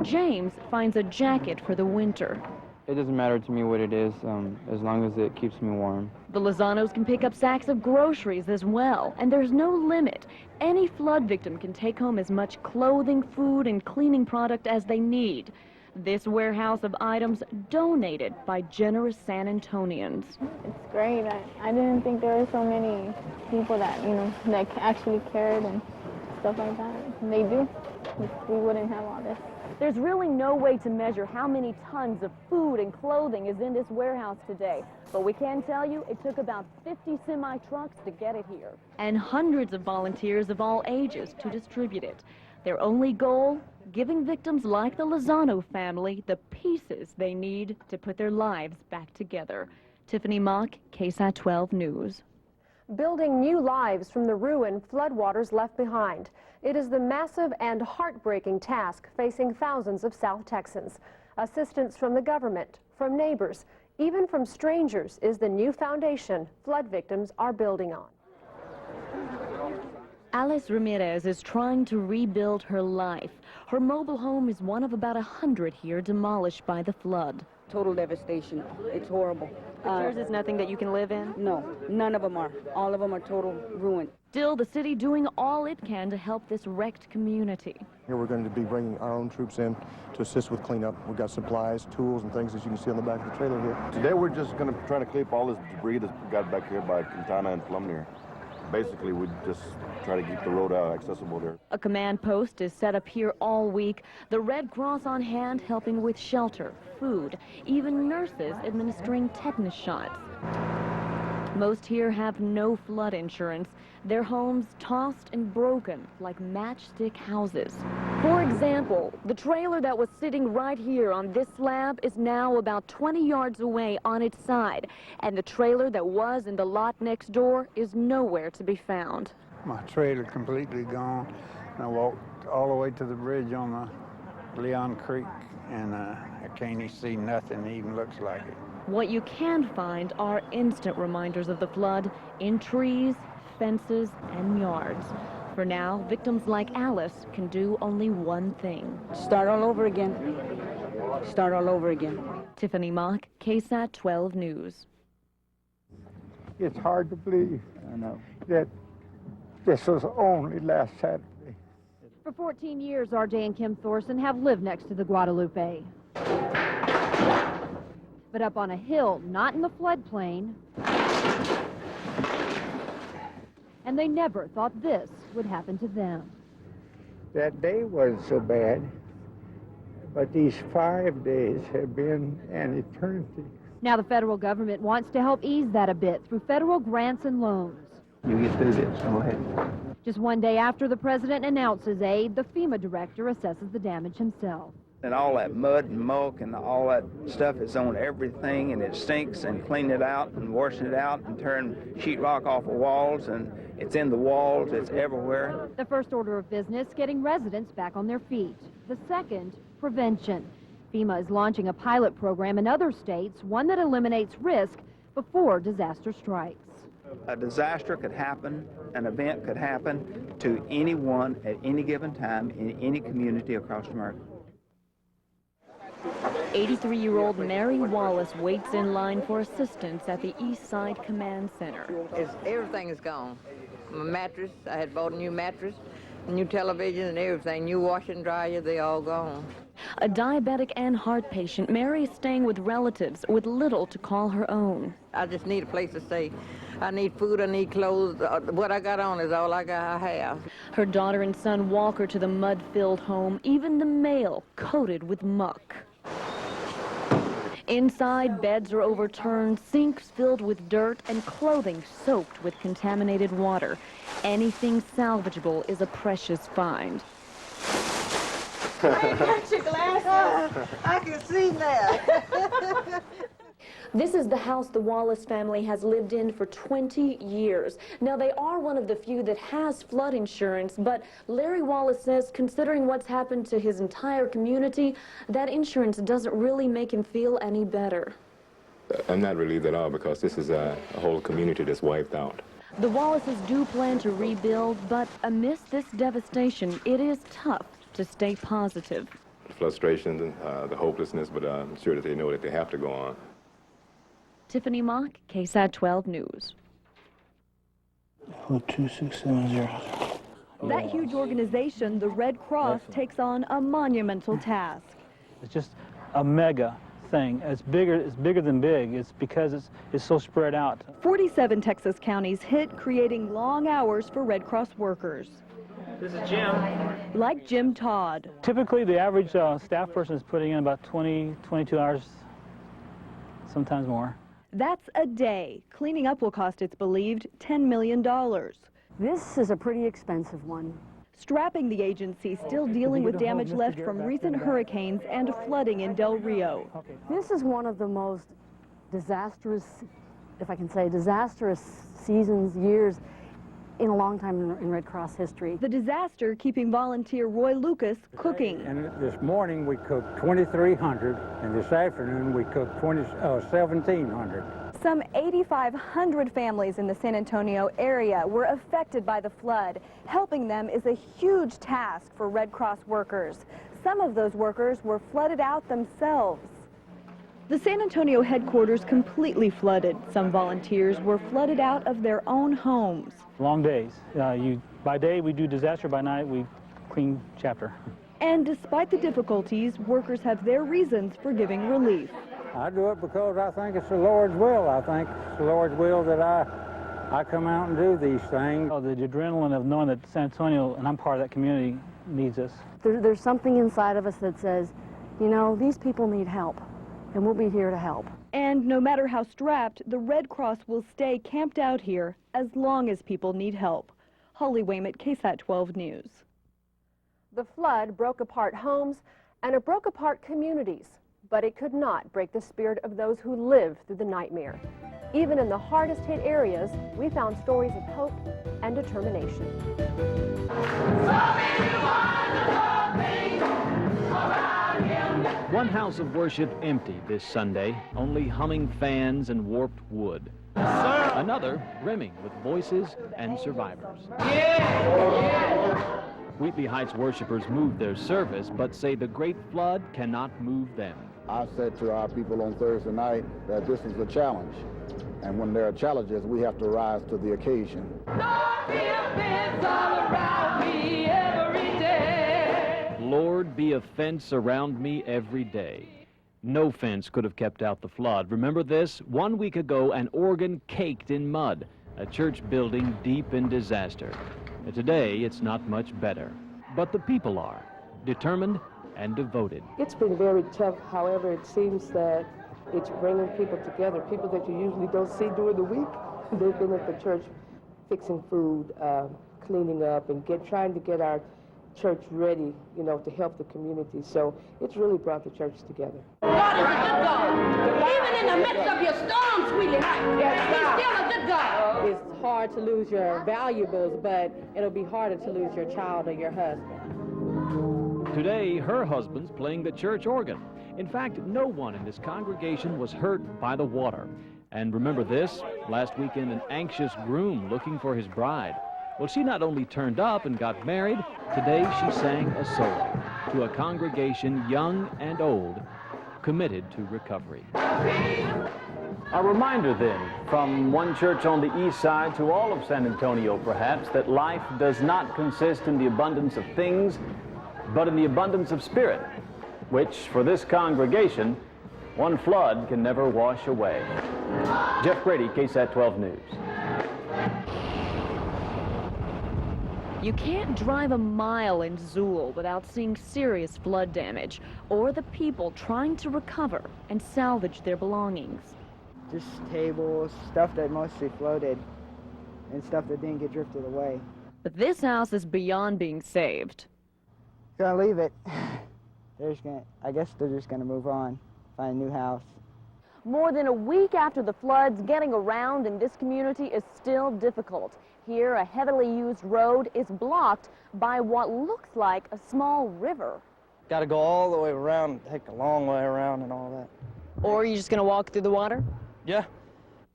James finds a jacket for the winter. It doesn't matter to me what it is, as long as it keeps me warm. The Lozanos can pick up sacks of groceries as well, and there's no limit. Any flood victim can take home as much clothing, food, and cleaning product as they need. This warehouse of items donated by generous San Antonians. It's great. I didn't think there were so many people that, that actually cared and stuff like that. And they do. We wouldn't have all this. There's really no way to measure how many tons of food and clothing is in this warehouse today. But we can tell you it took about 50 semi-trucks to get it here. And hundreds of volunteers of all ages to distribute it. Their only goal? Giving victims like the Lozano family the pieces they need to put their lives back together. Tiffany Mock, KSAT 12 News. Building new lives from the ruin floodwaters left behind. It is the massive and heartbreaking task facing thousands of South Texans. Assistance from the government, from neighbors, even from strangers is the new foundation flood victims are building on. Alice Ramirez is trying to rebuild her life. Her mobile home is one of about 100 here demolished by the flood. Total devastation. It's horrible. Yours is nothing that you can live in? No, none of them are. All of them are total ruin. Still, the city doing all it can to help this wrecked community. Here we're going to be bringing our own troops in to assist with cleanup. We've got supplies, tools, and things as you can see on the back of the trailer here. Today we're just going to try to clean up all this debris that's got back here by Quintana and Plumner. Basically, we just try to keep the road accessible there. A command post is set up here all week. The Red Cross on hand helping with shelter, food, even nurses administering tetanus shots. Most here have no flood insurance. Their homes tossed and broken like matchstick houses. For example, the trailer that was sitting right here on this slab is now about 20 yards away on its side, and the trailer that was in the lot next door is nowhere to be found. My trailer completely gone. I walked all the way to the bridge on the Leon Creek, and I can't even see nothing that even looks like it. What you can find are instant reminders of the flood in trees, fences, and yards. For now, victims like Alice can do only one thing. Start all over again. Start all over again. Tiffany Mock, KSAT 12 News. It's hard to believe that this was only last Saturday. For 14 years, RJ and Kim Thorson have lived next to the Guadalupe. But up on a hill, not in the floodplain. And they never thought this would happen to them. That day wasn't so bad, but these 5 days have been an eternity. Now the federal government wants to help ease that a bit through federal grants and loans. You get through this, go ahead. Just one day after the president announces aid, the FEMA director assesses the damage himself. And all that mud and muck and all that stuff is on everything, and it stinks, and cleaning it out and washing it out and tearing sheetrock off the walls, and it's in the walls, it's everywhere. The first order of business, getting residents back on their feet. The second, prevention. FEMA is launching a pilot program in other states, one that eliminates risk before disaster strikes. A disaster could happen, an event could happen to anyone at any given time in any community across America. 83-year-old Mary Wallace waits in line for assistance at the East Side Command Center. Everything is gone. My mattress, I had bought a new mattress. New television and everything, new washer and dryer, they all gone. A diabetic and heart patient, Mary is staying with relatives with little to call her own. I just need a place to stay. I need food, I need clothes. What I got on is all I have. Her daughter and son walk her to the mud-filled home, even the mail coated with muck. Inside, beds are overturned, sinks filled with dirt, and clothing soaked with contaminated water. Anything salvageable is a precious find. I got your glasses. I can see now. This is the house the Wallace family has lived in for 20 years. Now, they are one of the few that has flood insurance, but Larry Wallace says, considering what's happened to his entire community, that insurance doesn't really make him feel any better. I'm not relieved at all, because this is a whole community that's wiped out. The Wallaces do plan to rebuild, but amidst this devastation, it is tough to stay positive. The frustration, the hopelessness, but I'm sure that they know that they have to go on. Tiffany Mock, KSAT 12 News. 2670. That huge organization, the Red Cross, takes on a monumental task. It's just a mega thing. It's bigger than big. It's because it's so spread out. 47 Texas counties hit, creating long hours for Red Cross workers. This is Jim. Like Jim Todd. Typically, the average staff person is putting in about 22 hours, sometimes more. That's a day. Cleaning up will cost, it's believed, $10 million. This is a pretty expensive one. Strapping the agency, still dealing with damage left from recent hurricanes and flooding in Del Rio. This is one of the most disastrous, if I can say, disastrous seasons, years in a long time in Red Cross history. The disaster keeping volunteer Roy Lucas cooking. And this morning we cooked 2,300, and this afternoon we cooked 1,700. Some 8,500 families in the San Antonio area were affected by the flood. Helping them is a huge task for Red Cross workers. Some of those workers were flooded out themselves. The San Antonio headquarters completely flooded. Some volunteers were flooded out of their own homes. Long days. By day we do disaster, by night we clean chapter. And despite the difficulties, workers have their reasons for giving relief. I do it because I think it's the Lord's will. I think it's the Lord's will that I come out and do these things. Oh, the adrenaline of knowing that San Antonio, and I'm part of that community, needs us. There's something inside of us that says, you know, these people need help, and we'll be here to help. And no matter how strapped, the Red Cross will stay camped out here as long as people need help. Holly Weymouth, KSAT 12 News. The flood broke apart homes and it broke apart communities, but it could not break the spirit of those who lived through the nightmare. Even in the hardest hit areas, we found stories of hope and determination. One house of worship empty this Sunday, only humming fans and warped wood. Another brimming with voices and survivors. Wheatley Heights worshipers moved their service, but say the great flood cannot move them. I said to our people on Thursday night that this is a challenge. And when there are challenges, we have to rise to the occasion. Lord, be a fence around me every day. No fence could have kept out the flood. Remember this? 1 week ago, an organ caked in mud, a church building deep in disaster. And today, it's not much better. But the people are determined and devoted. It's been very tough. However, it seems that it's bringing people together, people that you usually don't see during the week. They've been at the church fixing food, cleaning up, and trying to get our church ready, you know, to help the community. So it's really brought the church together. God is a good God. Even in the midst of your storms, Wheatley Heights, He's still a good God. It's hard to lose your valuables, but it'll be harder to lose your child or your husband. Today, her husband's playing the church organ. In fact, no one in this congregation was hurt by the water. And remember this, last weekend an anxious groom looking for his bride. Well, she not only turned up and got married, today she sang a solo to a congregation young and old committed to recovery. A reminder then, from one church on the east side to all of San Antonio perhaps, that life does not consist in the abundance of things, but in the abundance of spirit, which for this congregation, one flood can never wash away. Jeff Brady, KSAT 12 News. You can't drive a mile in Zool without seeing serious flood damage or the people trying to recover and salvage their belongings. Just tables, stuff that mostly floated, and stuff that didn't get drifted away. But this house is beyond being saved. Gonna leave it. I guess they're just gonna move on, find a new house. More than a week after the floods, getting around in this community is still difficult. Here, a heavily used road is blocked by what looks like a small river. Got to go all the way around, take a long way around and all that. Or are you just going to walk through the water? Yeah.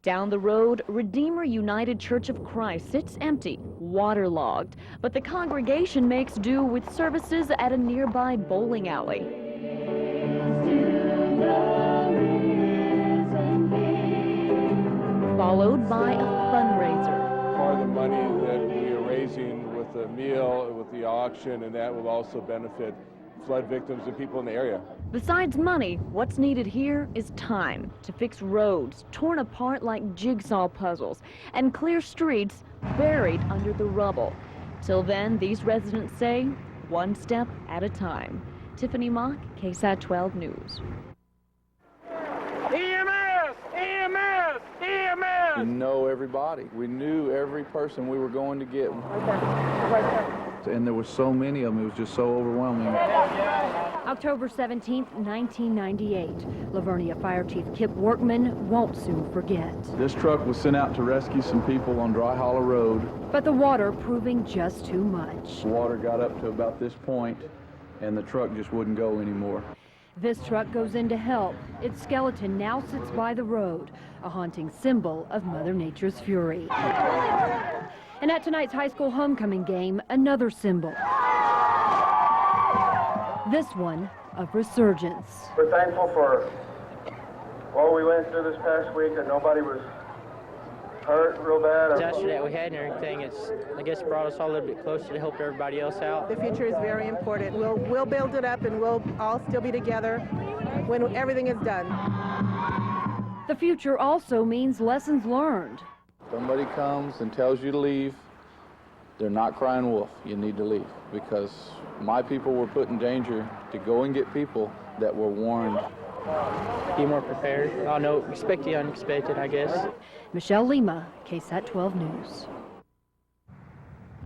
Down the road, Redeemer United Church of Christ sits empty, waterlogged, but the congregation makes do with services at a nearby bowling alley. Followed by a fundraiser. Part of the money that we are raising with the meal, with the auction, and that will also benefit flood victims and people in the area. Besides money, what's needed here is time to fix roads torn apart like jigsaw puzzles and clear streets buried under the rubble. Till then, these residents say, one step at a time. Tiffany Mock, KSAT 12 News. EMS! EMS! EMS! We know everybody. We knew every person we were going to get. And there were so many of them, it was just so overwhelming. October 17th, 1998. Lavernia Fire Chief Kip Workman won't soon forget. This truck was sent out to rescue some people on Dry Hollow Road. But the water proving just too much. The water got up to about this point, and the truck just wouldn't go anymore. This truck goes in to help. Its skeleton now sits by the road, a haunting symbol of Mother Nature's fury. And at tonight's high school homecoming game, another symbol. This one of resurgence. We're thankful for all we went through this past week, that nobody was hurt real bad. Disaster that we had and everything, it's, I guess, brought us all a little bit closer to help everybody else out. The future is very important. We'll build it up and we'll all still be together when everything is done. The future also means lessons learned. Somebody comes and tells you to leave, they're not crying wolf. You need to leave, because my people were put in danger to go and get people that were warned. Be more prepared. Oh no, expect the unexpected, I guess. Michelle Lima, KSAT 12 News.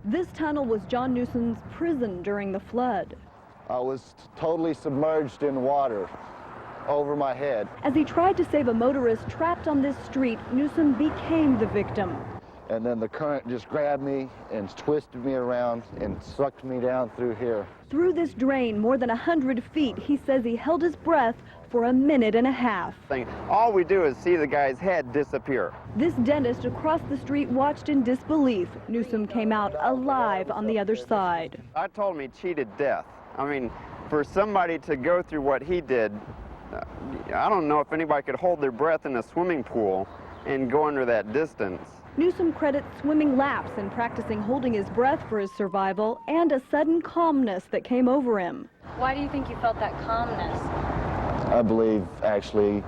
This tunnel was John Newsom's prison during the flood. I was totally submerged in water over my head. As he tried to save a motorist trapped on this street, Newsom became the victim. And then the current just grabbed me and twisted me around and sucked me down through here. Through this drain, more than 100 feet, he says he held his breath for a minute and a half. All we do is see the guy's head disappear. This dentist across the street watched in disbelief. Newsom came out alive on the other side. I told him he cheated death. I mean, for somebody to go through what he did, I don't know if anybody could hold their breath in a swimming pool and go under that distance. Newsom credits swimming laps and practicing holding his breath for his survival and a sudden calmness that came over him. Why do you think you felt that calmness? I believe, actually,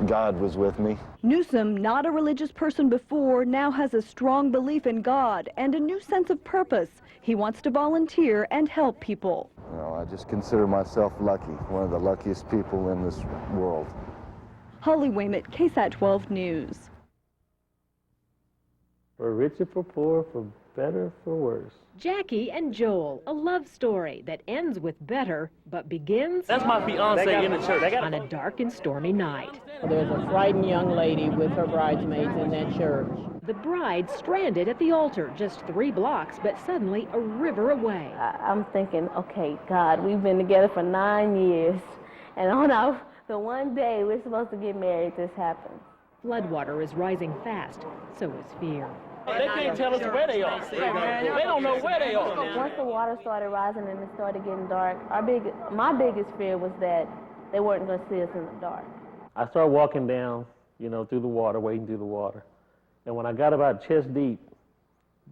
God was with me. Newsom, not a religious person before, now has a strong belief in God and a new sense of purpose. He wants to volunteer and help people. You know, I just consider myself lucky, one of the luckiest people in this world. Holly Weymouth, KSAT 12 News. For richer, for poor, for better, for worse. Jackie and Joel, a love story that ends with better, but begins... That's my fiancé in the church. ...on a dark and stormy night. There's a frightened young lady with her bridesmaids in that church. The bride stranded at the altar, just 3 blocks, but suddenly a river away. I'm thinking, okay, God, we've been together for 9 years, and on the one day we're supposed to get married, this happens. Floodwater is rising fast, so is fear. They can't tell us where they are. They don't know where they are. Once the water started rising and it started getting dark, my biggest fear was that they weren't going to see us in the dark. I started walking down, you know, through the water, wading through the water. And when I got about chest deep,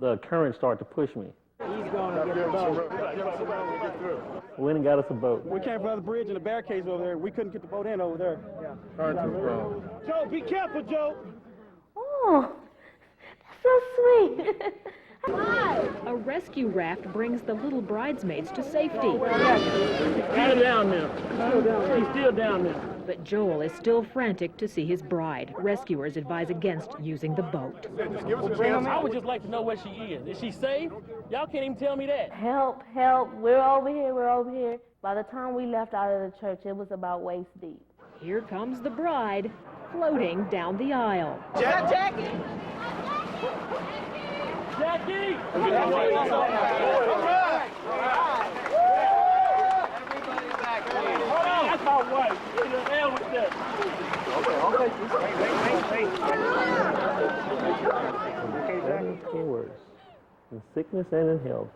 the current started to push me. He's going to get the boat. We went and got us a boat. We came from the bridge and the barricades over there. We couldn't get the boat in over there. Yeah. Joe, be careful, Joe. Oh, that's so sweet. A rescue raft brings the little bridesmaids to safety. Still down there. He's still down there. But Joel is still frantic to see his bride. Rescuers advise against using the boat. I would just like to know where she is. Is she safe? Y'all can't even tell me that. Help, help, we're over here, we're over here. By the time we left out of the church, it was about waist deep. Here comes the bride, floating down the aisle. Jackie! Jackie! That's my wife. Get the hell with that. Okay. Words, in sickness and in health,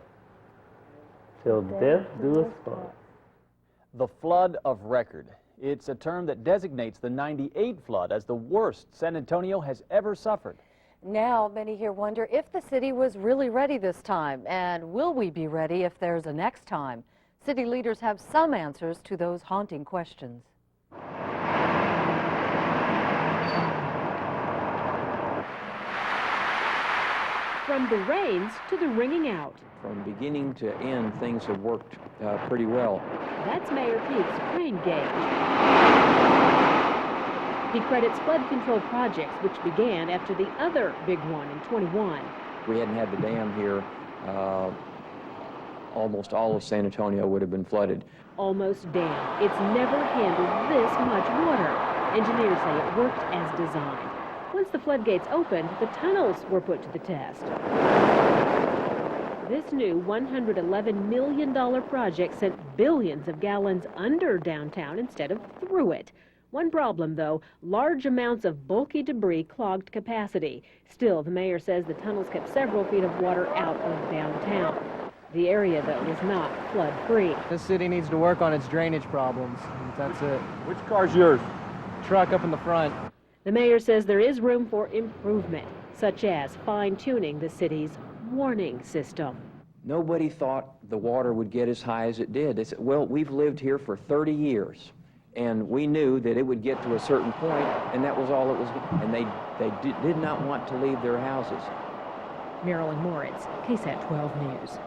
till death do us part. The flood of record. It's a term that designates the '98 flood as the worst San Antonio has ever suffered. Now, many here wonder if the city was really ready this time, and will we be ready if there's a next time? City leaders have some answers to those haunting questions. From the rains to the ringing out. From beginning to end, things have worked pretty well. That's Mayor Pete's crane gauge. He credits flood control projects which began after the other big one in '21. If we hadn't had the dam here, almost all of San Antonio would have been flooded. Almost dam. It's never handled this much water. Engineers say it worked as designed. Once the floodgates opened, the tunnels were put to the test. This new $111 million project sent billions of gallons under downtown instead of through it. One problem, though, large amounts of bulky debris clogged capacity. Still, the mayor says the tunnels kept several feet of water out of downtown. The area, though, was not flood-free. This city needs to work on its drainage problems. That's it. Which car's yours? Truck up in the front. The mayor says there is room for improvement, such as fine-tuning the city's warning system. Nobody thought the water would get as high as it did. They said, well, we've lived here for 30 years, and we knew that it would get to a certain point, and that was all it was. And they did not want to leave their houses. Marilyn Moritz, KSAT 12 News.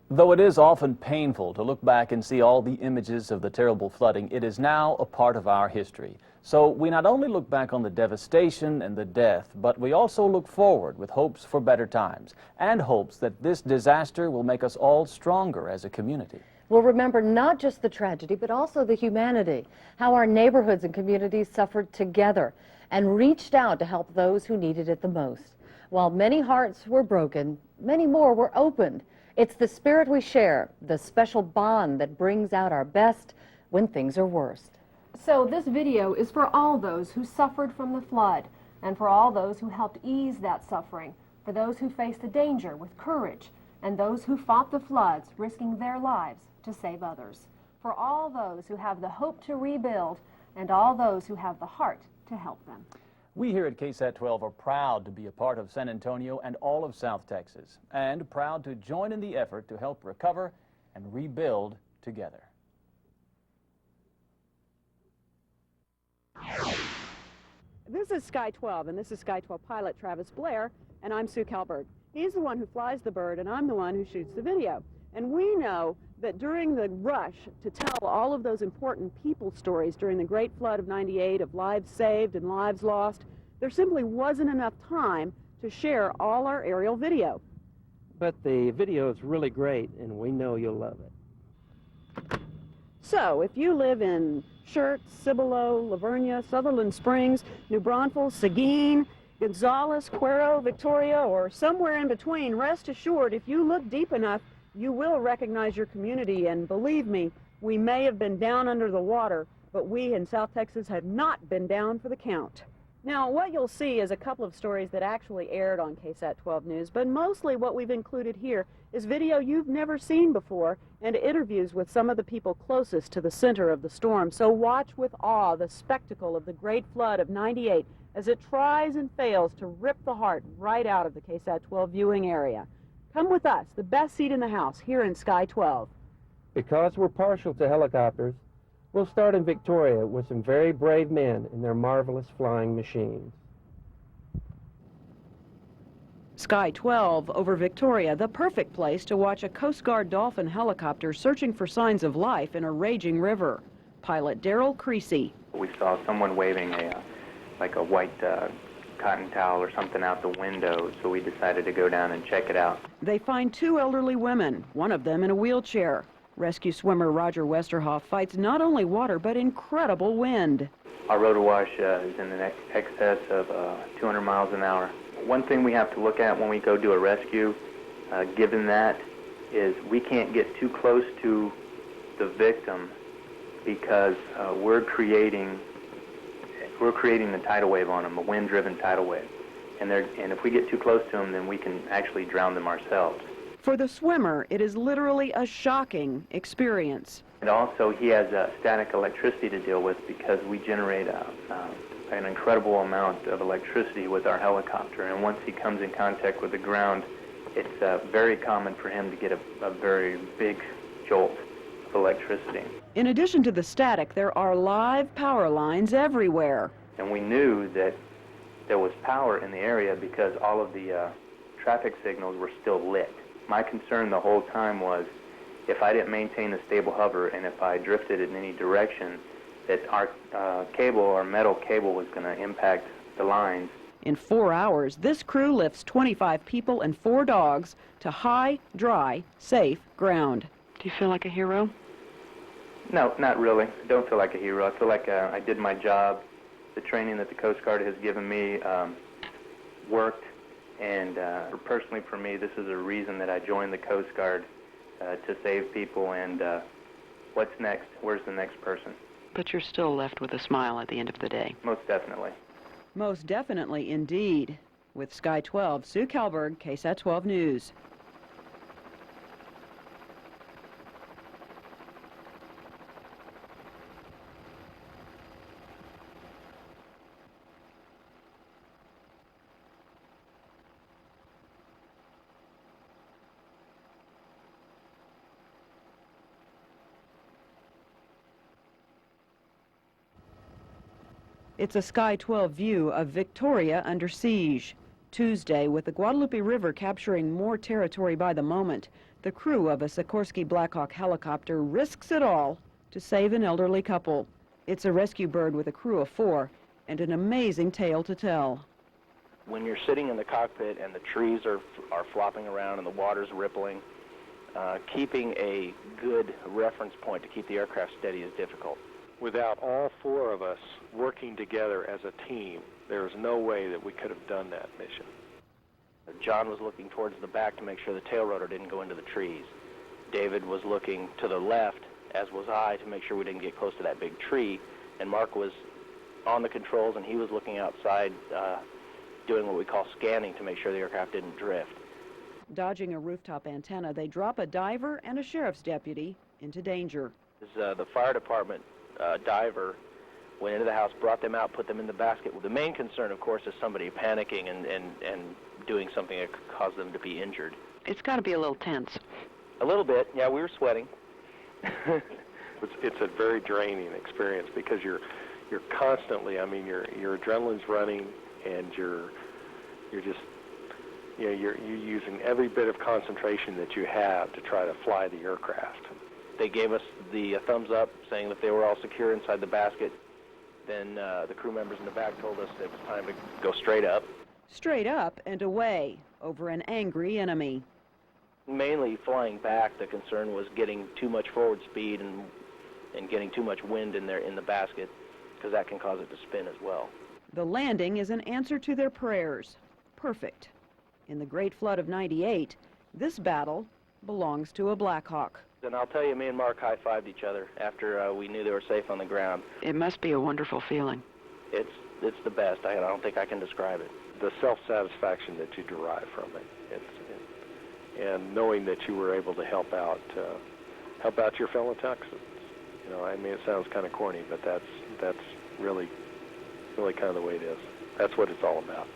Though it is often painful to look back and see all the images of the terrible flooding, it is now a part of our history. So we not only look back on the devastation and the death, but we also look forward with hopes for better times and hopes that this disaster will make us all stronger as a community. We'll remember not just the tragedy, but also the humanity, how our neighborhoods and communities suffered together and reached out to help those who needed it the most. While many hearts were broken, many more were opened. It's the spirit we share, the special bond that brings out our best when things are worst. So this video is for all those who suffered from the flood and for all those who helped ease that suffering, for those who faced the danger with courage and those who fought the floods, risking their lives to save others, for all those who have the hope to rebuild and all those who have the heart to help them. We here at KSAT 12 are proud to be a part of San Antonio and all of South Texas, and proud to join in the effort to help recover and rebuild together. This is Sky 12, and this is Sky 12 pilot Travis Blair, and I'm Sue Calbert. He's the one who flies the bird, and I'm the one who shoots the video. And we know that during the rush to tell all of those important people stories during the Great Flood of '98, of lives saved and lives lost, there simply wasn't enough time to share all our aerial video. But the video is really great, and we know you'll love it. So, if you live in Shirt, Cibolo, Lavernia, Sutherland Springs, New Braunfels, Seguin, Gonzales, Cuero, Victoria, or somewhere in between, rest assured, if you look deep enough, you will recognize your community. And believe me, we may have been down under the water, but we in South Texas have not been down for the count. Now, what you'll see is a couple of stories that actually aired on KSAT 12 News, but mostly what we've included here is video you've never seen before and interviews with some of the people closest to the center of the storm. So watch with awe the spectacle of the great flood of '98 as it tries and fails to rip the heart right out of the KSAT 12 viewing area. Come with us, the best seat in the house, here in Sky 12. Because we're partial to helicopters, we'll start in Victoria with some very brave men in their marvelous flying machines. Sky 12 over Victoria, the perfect place to watch a Coast Guard Dolphin helicopter searching for signs of life in a raging river. Pilot Daryl Creasy. We saw someone waving like a white cotton towel or something out the window, so we decided to go down and check it out. They find two elderly women, one of them in a wheelchair. Rescue swimmer Roger Westerhoff fights not only water but incredible wind. Our rotor wash is in an excess of 200 miles an hour. One thing we have to look at when we go do a rescue, given that, is we can't get too close to the victim because we're creating the tidal wave on them, a wind-driven tidal wave. And if we get too close to them, then we can actually drown them ourselves. For the swimmer, it is literally a shocking experience. And also, he has static electricity to deal with because we generate an incredible amount of electricity with our helicopter. And once he comes in contact with the ground, it's very common for him to get a very big jolt of electricity. In addition to the static, there are live power lines everywhere. And we knew that there was power in the area because all of the traffic signals were still lit. My concern the whole time was if I didn't maintain a stable hover and if I drifted in any direction, that our cable, our metal cable, was going to impact the lines. In 4 hours, this crew lifts 25 people and 4 dogs to high, dry, safe ground. Do you feel like a hero? No, not really. I don't feel like a hero. I feel like I did my job. The training that the Coast Guard has given me worked. And personally for me, this is a reason that I joined the Coast Guard, to save people. And what's next? Where's the next person? But you're still left with a smile at the end of the day. Most definitely. Most definitely indeed. With Sky 12, Sue Kalberg, KSAT 12 News. It's a Sky 12 view of Victoria under siege. Tuesday, with the Guadalupe River capturing more territory by the moment, the crew of a Sikorsky Blackhawk helicopter risks it all to save an elderly couple. It's a rescue bird with a crew of 4 and an amazing tale to tell. When you're sitting in the cockpit and the trees are flopping around and the water's rippling, keeping a good reference point to keep the aircraft steady is difficult. Without all 4 of us working together as a team, there is no way that we could have done that mission. John was looking towards the back to make sure the tail rotor didn't go into the trees. David was looking to the left, as was I, to make sure we didn't get close to that big tree. And Mark was on the controls, and he was looking outside, doing what we call scanning to make sure the aircraft didn't drift. Dodging a rooftop antenna, they drop a diver and a sheriff's deputy into danger. The fire department diver went into the house, brought them out, put them in the basket. Well, the main concern, of course, is somebody panicking and doing something that could cause them to be injured. It's got to be a little tense. A little bit, yeah, we were sweating. It's a very draining experience because you're constantly, I mean, your adrenaline's running and you're just, you know, you're using every bit of concentration that you have to try to fly the aircraft. They gave us the thumbs up, saying that they were all secure inside the basket. Then the crew members in the back told us it was time to go straight up. Straight up and away over an angry enemy. Mainly flying back, the concern was getting too much forward speed and getting too much wind in the basket, because that can cause it to spin as well. The landing is an answer to their prayers. Perfect. In the Great Flood of '98, this battle belongs to a Blackhawk. And I'll tell you, me and Mark high-fived each other after we knew they were safe on the ground. It must be a wonderful feeling. It's it's the best. I don't think I can describe it. The self-satisfaction that you derive from it, and knowing that you were able to help out your fellow Texans. You know, I mean, it sounds kind of corny, but that's really kind of the way it is. That's what it's all about.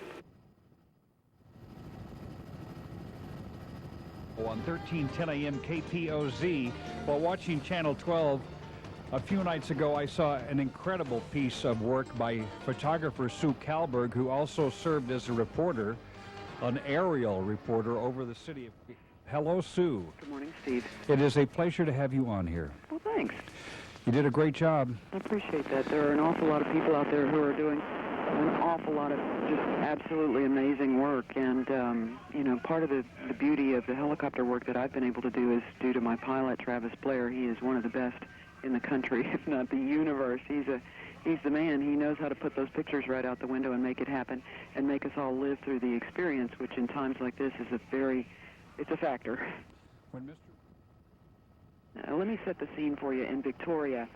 On 1310 AM KPOZ, while watching Channel 12, a few nights ago I saw an incredible piece of work by photographer Sue Kalberg, who also served as a reporter, an aerial reporter over the city of... Hello, Sue. Good morning, Steve. It is a pleasure to have you on here. Well, thanks. You did a great job. I appreciate that. There are an awful lot of people out there who are doing an awful lot of just absolutely amazing work, and you know, part of the beauty of the helicopter work that I've been able to do is due to my pilot, Travis Blair. He is one of the best in the country, if not the universe. He's the man. He knows how to put those pictures right out the window and make it happen and make us all live through the experience, which in times like this is it's a factor. Now, let me set the scene for you. In Victoria,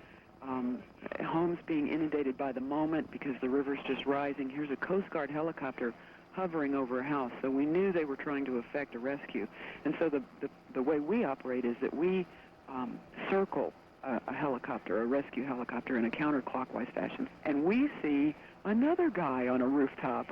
homes being inundated by the moment because the river's just rising. Here's a Coast Guard helicopter hovering over a house, so we knew they were trying to effect a rescue. And so the way we operate is that we circle a helicopter, a rescue helicopter, in a counterclockwise fashion, and we see another guy on a rooftop,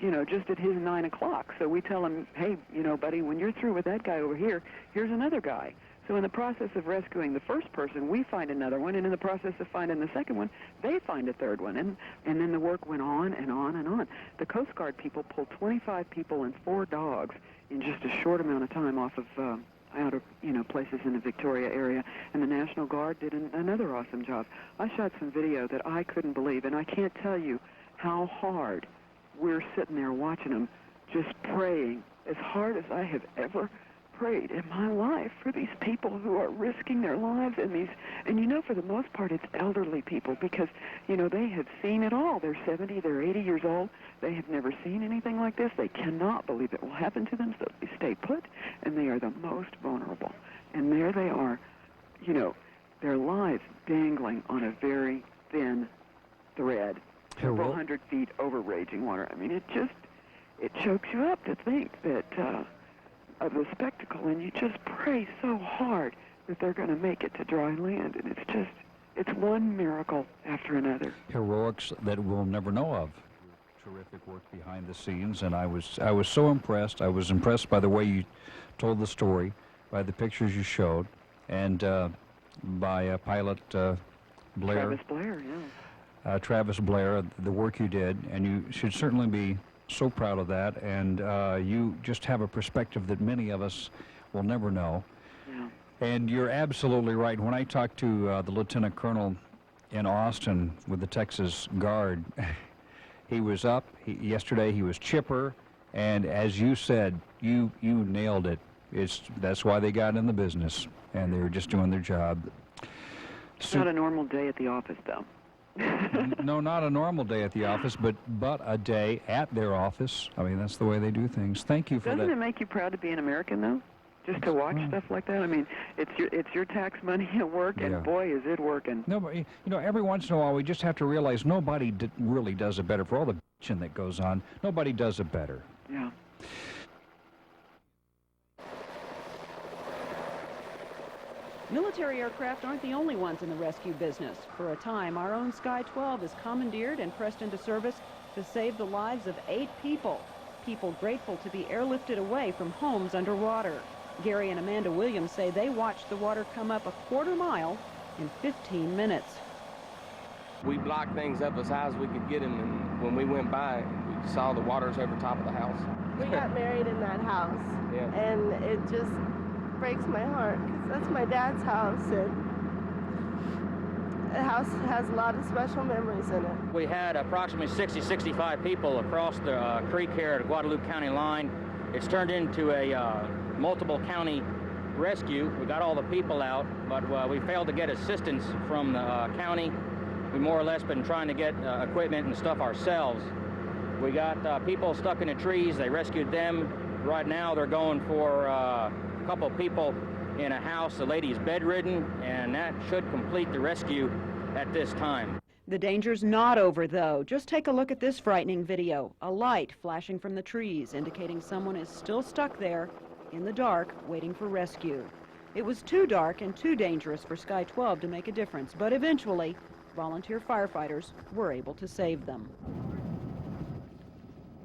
you know, just at his 9 o'clock. So we tell him, hey, you know, buddy, when you're through with that guy over here, here's another guy. So in the process of rescuing the first person, we find another one, and in the process of finding the second one, they find a third one, and then the work went on and on and on. The Coast Guard people pulled 25 people and 4 dogs in just a short amount of time off of out of, you know, places in the Victoria area, and the National Guard did another awesome job. I shot some video that I couldn't believe, and I can't tell you how hard we're sitting there watching them, just praying as hard as I have ever prayed in my life for these people who are risking their lives, and you know, for the most part it's elderly people, because, you know, they have seen it all. They're 70, they're 80 years old. They have never seen anything like this. They cannot believe it will happen to them, so they stay put, and they are the most vulnerable. And there they are, you know, their lives dangling on a very thin thread, several hundred feet over raging water. I mean, it chokes you up to think that of the spectacle, and you just pray so hard that they're going to make it to dry land, and it's one miracle after another. Heroics that we'll never know of. Terrific work behind the scenes, and I was so impressed. I was impressed by the way you told the story, by the pictures you showed, and by pilot Blair. Travis Blair, yeah. Travis Blair, the work you did, and you should certainly be so proud of that, and you just have a perspective that many of us will never know. Yeah. And you're absolutely right. When I talked to the Lieutenant Colonel in Austin with the Texas Guard, he was up. Yesterday he was chipper, and as you said, you nailed it. That's why they got in the business, and they were just doing their job. It's not a normal day at the office, though. No, not a normal day at the office, but a day at their office. I mean, that's the way they do things. Thank you for that. Doesn't it make you proud to be an American, though? Just to watch stuff like that? I mean, it's your tax money at work, and boy, is it working. No, but, you know, every once in a while, we just have to realize nobody really does it better. For all the bitching that goes on, nobody does it better. Yeah. Military aircraft aren't the only ones in the rescue business. For a time, our own Sky 12 is commandeered and pressed into service to save the lives of 8 people. People grateful to be airlifted away from homes underwater. Gary and Amanda Williams say they watched the water come up a quarter mile in 15 minutes. We blocked things up as high as we could get them, and when we went by, we saw the waters over top of the house. We got married in that house, and it just breaks my heart, because that's my dad's house, and the house has a lot of special memories in it. We had approximately 65 people across the creek here at the Guadalupe County line. It's turned into a multiple county rescue. We got all the people out, but we failed to get assistance from the county. We more or less been trying to get equipment and stuff ourselves. We got people stuck in the trees. They rescued them. Right now they're going for a couple people in a house. The lady's bedridden, and that should complete the rescue at this time. The danger's not over, though. Just take a look at this frightening video. A light flashing from the trees, indicating someone is still stuck there in the dark, waiting for rescue. It was too dark and too dangerous for Sky 12 to make a difference, but eventually, volunteer firefighters were able to save them.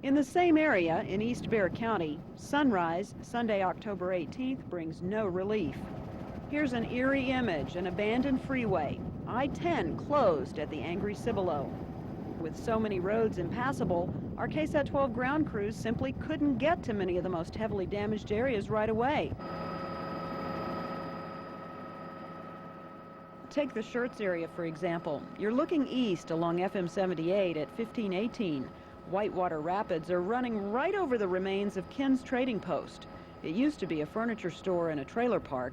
In the same area in East Bexar County, sunrise Sunday, October 18th brings no relief. Here's an eerie image, an abandoned freeway. I-10 closed at the angry Cibolo. With so many roads impassable, our KSAT 12 ground crews simply couldn't get to many of the most heavily damaged areas right away. Take the Schertz area, for example. You're looking east along FM 78 at 1518. Whitewater Rapids are running right over the remains of Ken's Trading Post. It used to be a furniture store and a trailer park,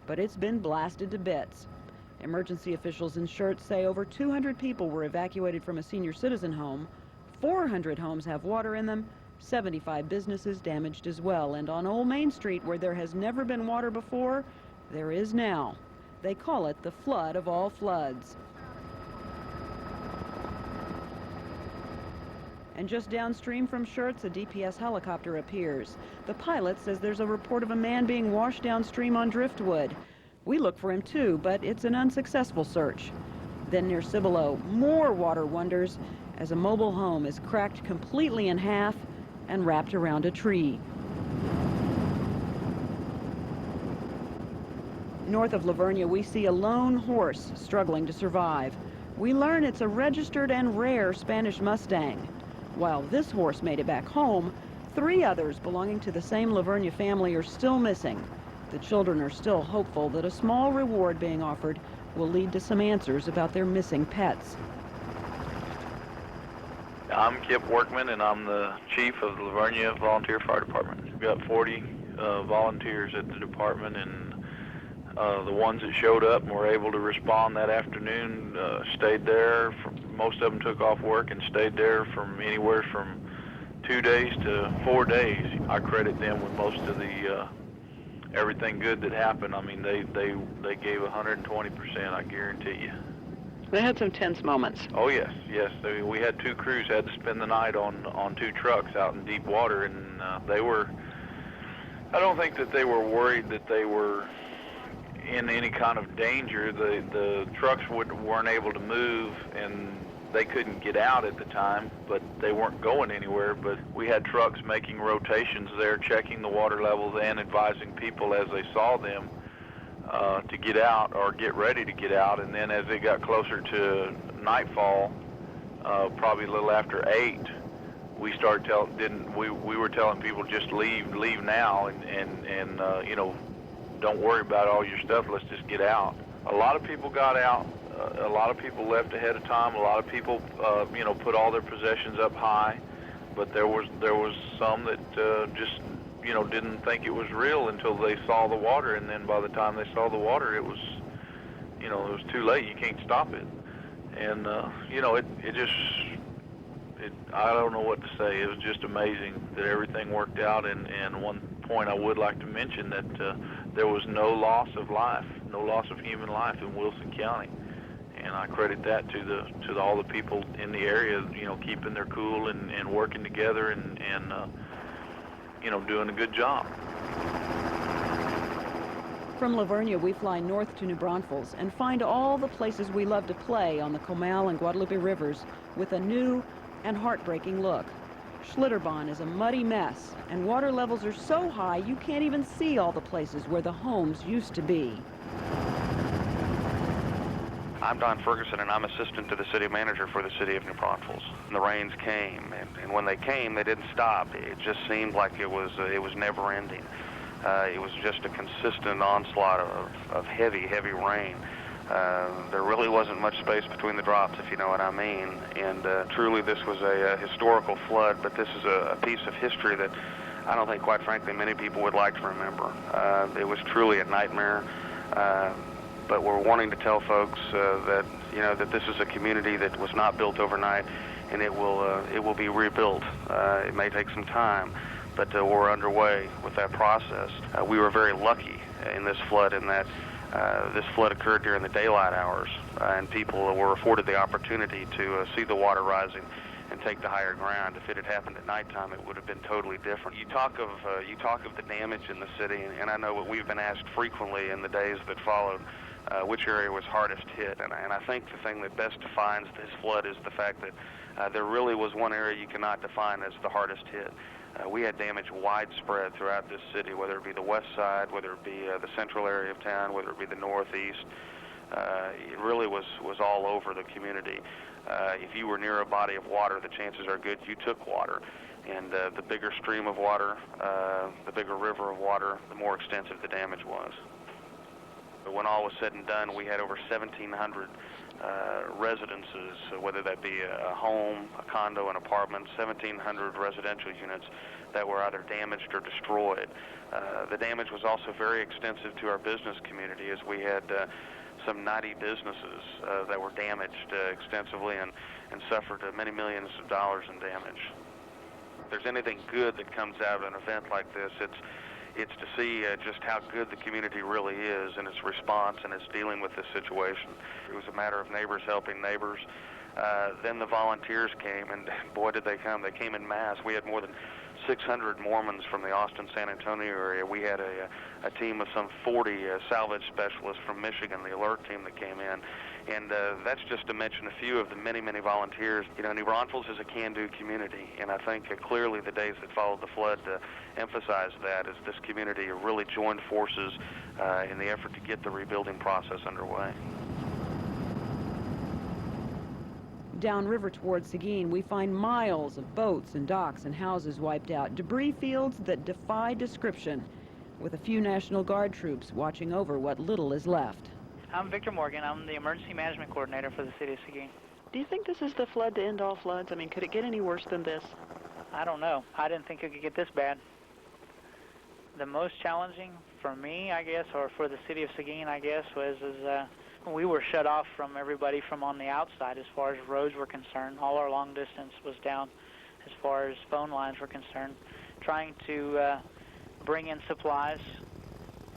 but it's been blasted to bits. Emergency officials in Schertz say over 200 people were evacuated from a senior citizen home. 400 homes have water in them, 75 businesses damaged as well. And on Old Main Street, where there has never been water before, there is now. They call it the flood of all floods. And just downstream from Schertz, a DPS helicopter appears. The pilot says there's a report of a man being washed downstream on driftwood. We look for him too, but it's an unsuccessful search. Then near Cibolo, more water wonders as a mobile home is cracked completely in half and wrapped around a tree. North of Lavernia, we see a lone horse struggling to survive. We learn it's a registered and rare Spanish Mustang. While this horse made it back home, 3 others belonging to the same Lavernia family are still missing. The children are still hopeful that a small reward being offered will lead to some answers about their missing pets. I'm Kip Workman, and I'm the chief of the Lavernia Volunteer Fire Department. We've got 40 volunteers at the department, and the ones that showed up and were able to respond that afternoon stayed there. Most of them took off work and stayed there from anywhere from 2 days to 4 days. I credit them with most of the everything good that happened. I mean, they gave 120%, I guarantee you. They had some tense moments. Oh, yes, yes. We had 2 crews had to spend the night on 2 trucks out in deep water, and they were, I don't think that they were worried that they were in any kind of danger. The trucks weren't able to move, and they couldn't get out at the time, but they weren't going anywhere. But we had trucks making rotations there, checking the water levels and advising people as they saw them to get out or get ready to get out. And then as it got closer to nightfall, probably a little after 8, we started we were telling people just leave now, and you know, don't worry about all your stuff. Let's just get out. A lot of people got out. A lot of people left ahead of time. A lot of people, you know, put all their possessions up high. But there was some that just, you know, didn't think it was real until they saw the water. And then by the time they saw the water, it was, you know, it was too late. You can't stop it. And you know, I don't know what to say. It was just amazing that everything worked out. And one point I would like to mention that there was no loss of life, no loss of human life in Wilson County. And I credit that to all the people in the area, you know, keeping their cool and working together and you know, doing a good job. From Lavernia, we fly north to New Braunfels and find all the places we love to play on the Comal and Guadalupe rivers with a new and heartbreaking look. Schlitterbahn is a muddy mess, and water levels are so high you can't even see all the places where the homes used to be. I'm Don Ferguson, and I'm assistant to the city manager for the city of New Braunfels. And the rains came, and when they came, they didn't stop. It just seemed like it was never ending. It was just a consistent onslaught of heavy rain. There really wasn't much space between the drops, if you know what I mean. And truly, this was a historical flood, but this is a piece of history that I don't think, quite frankly, many people would like to remember. It was truly a nightmare. But we're wanting to tell folks that, you know, that this is a community that was not built overnight, and it will be rebuilt. It may take some time, but we're underway with that process. We were very lucky in this flood in that This flood occurred during the daylight hours, and people were afforded the opportunity to see the water rising and take the higher ground. If it had happened at nighttime, it would have been totally different. You talk of the damage in the city, and I know what we've been asked frequently in the days that followed, which area was hardest hit. And I think the thing that best defines this flood is the fact that there really was one area you cannot define as the hardest hit. We had damage widespread throughout this city, whether it be the west side, whether it be the central area of town, whether it be the northeast. It really was all over the community. If you were near a body of water, the chances are good you took water. And the bigger stream of water, the bigger river of water, the more extensive the damage was. But when all was said and done, we had over 1,700 residences, whether that be a home, a condo, an apartment, 1,700 residential units that were either damaged or destroyed. The damage was also very extensive to our business community, as we had some 90 businesses that were damaged extensively and suffered many millions of dollars in damage. If there's anything good that comes out of an event like this, it's to see just how good the community really is in its response and its dealing with this situation. It was a matter of neighbors helping neighbors. Then the volunteers came, and boy, did they come. They came in mass. We had more than 600 Mormons from the Austin-San Antonio area. We had a team of some 40 salvage specialists from Michigan, the alert team that came in. And that's just to mention a few of the many, many volunteers. You know, New Braunfels is a can-do community, and I think clearly the days that followed the flood emphasized that, as this community really joined forces in the effort to get the rebuilding process underway. Downriver towards Seguin, we find miles of boats and docks and houses wiped out, debris fields that defy description, with a few National Guard troops watching over what little is left. I'm Victor Morgan. I'm the Emergency Management Coordinator for the City of Seguin. Do you think this is the flood to end all floods? I mean, could it get any worse than this? I don't know. I didn't think it could get this bad. The most challenging for me, I guess, or for the City of Seguin, I guess, was we were shut off from everybody from on the outside as far as roads were concerned. All our long distance was down as far as phone lines were concerned. Trying to bring in supplies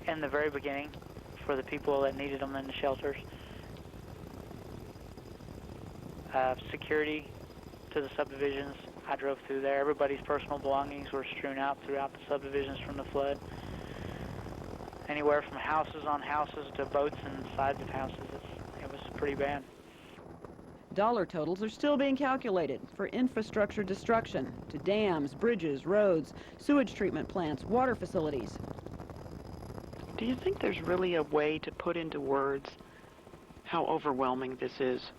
in the very beginning for the people that needed them in the shelters. Security to the subdivisions. I drove through there. Everybody's personal belongings were strewn out throughout the subdivisions from the flood. Anywhere from houses on houses to boats and sides of houses. It was pretty bad. Dollar totals are still being calculated for infrastructure destruction to dams, bridges, roads, sewage treatment plants, water facilities. Do you think there's really a way to put into words how overwhelming this is?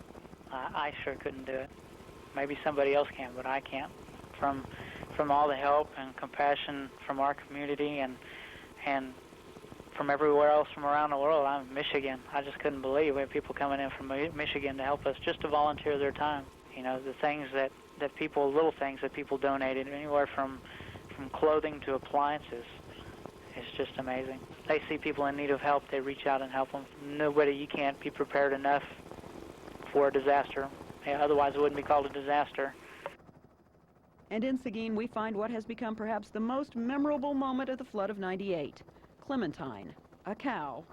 I sure couldn't do it. Maybe somebody else can, but I can't. From all the help and compassion from our community and from everywhere else from around the world. I'm in Michigan. I just couldn't believe we had people coming in from Michigan to help us just to volunteer their time. You know, the things that people, little things that people donated, anywhere from clothing to appliances. It's just amazing. They see people in need of help, they reach out and help them. You can't be prepared enough for a disaster. Otherwise it wouldn't be called a disaster. And in Seguin, we find what has become perhaps the most memorable moment of the flood of '98. Clementine, a cow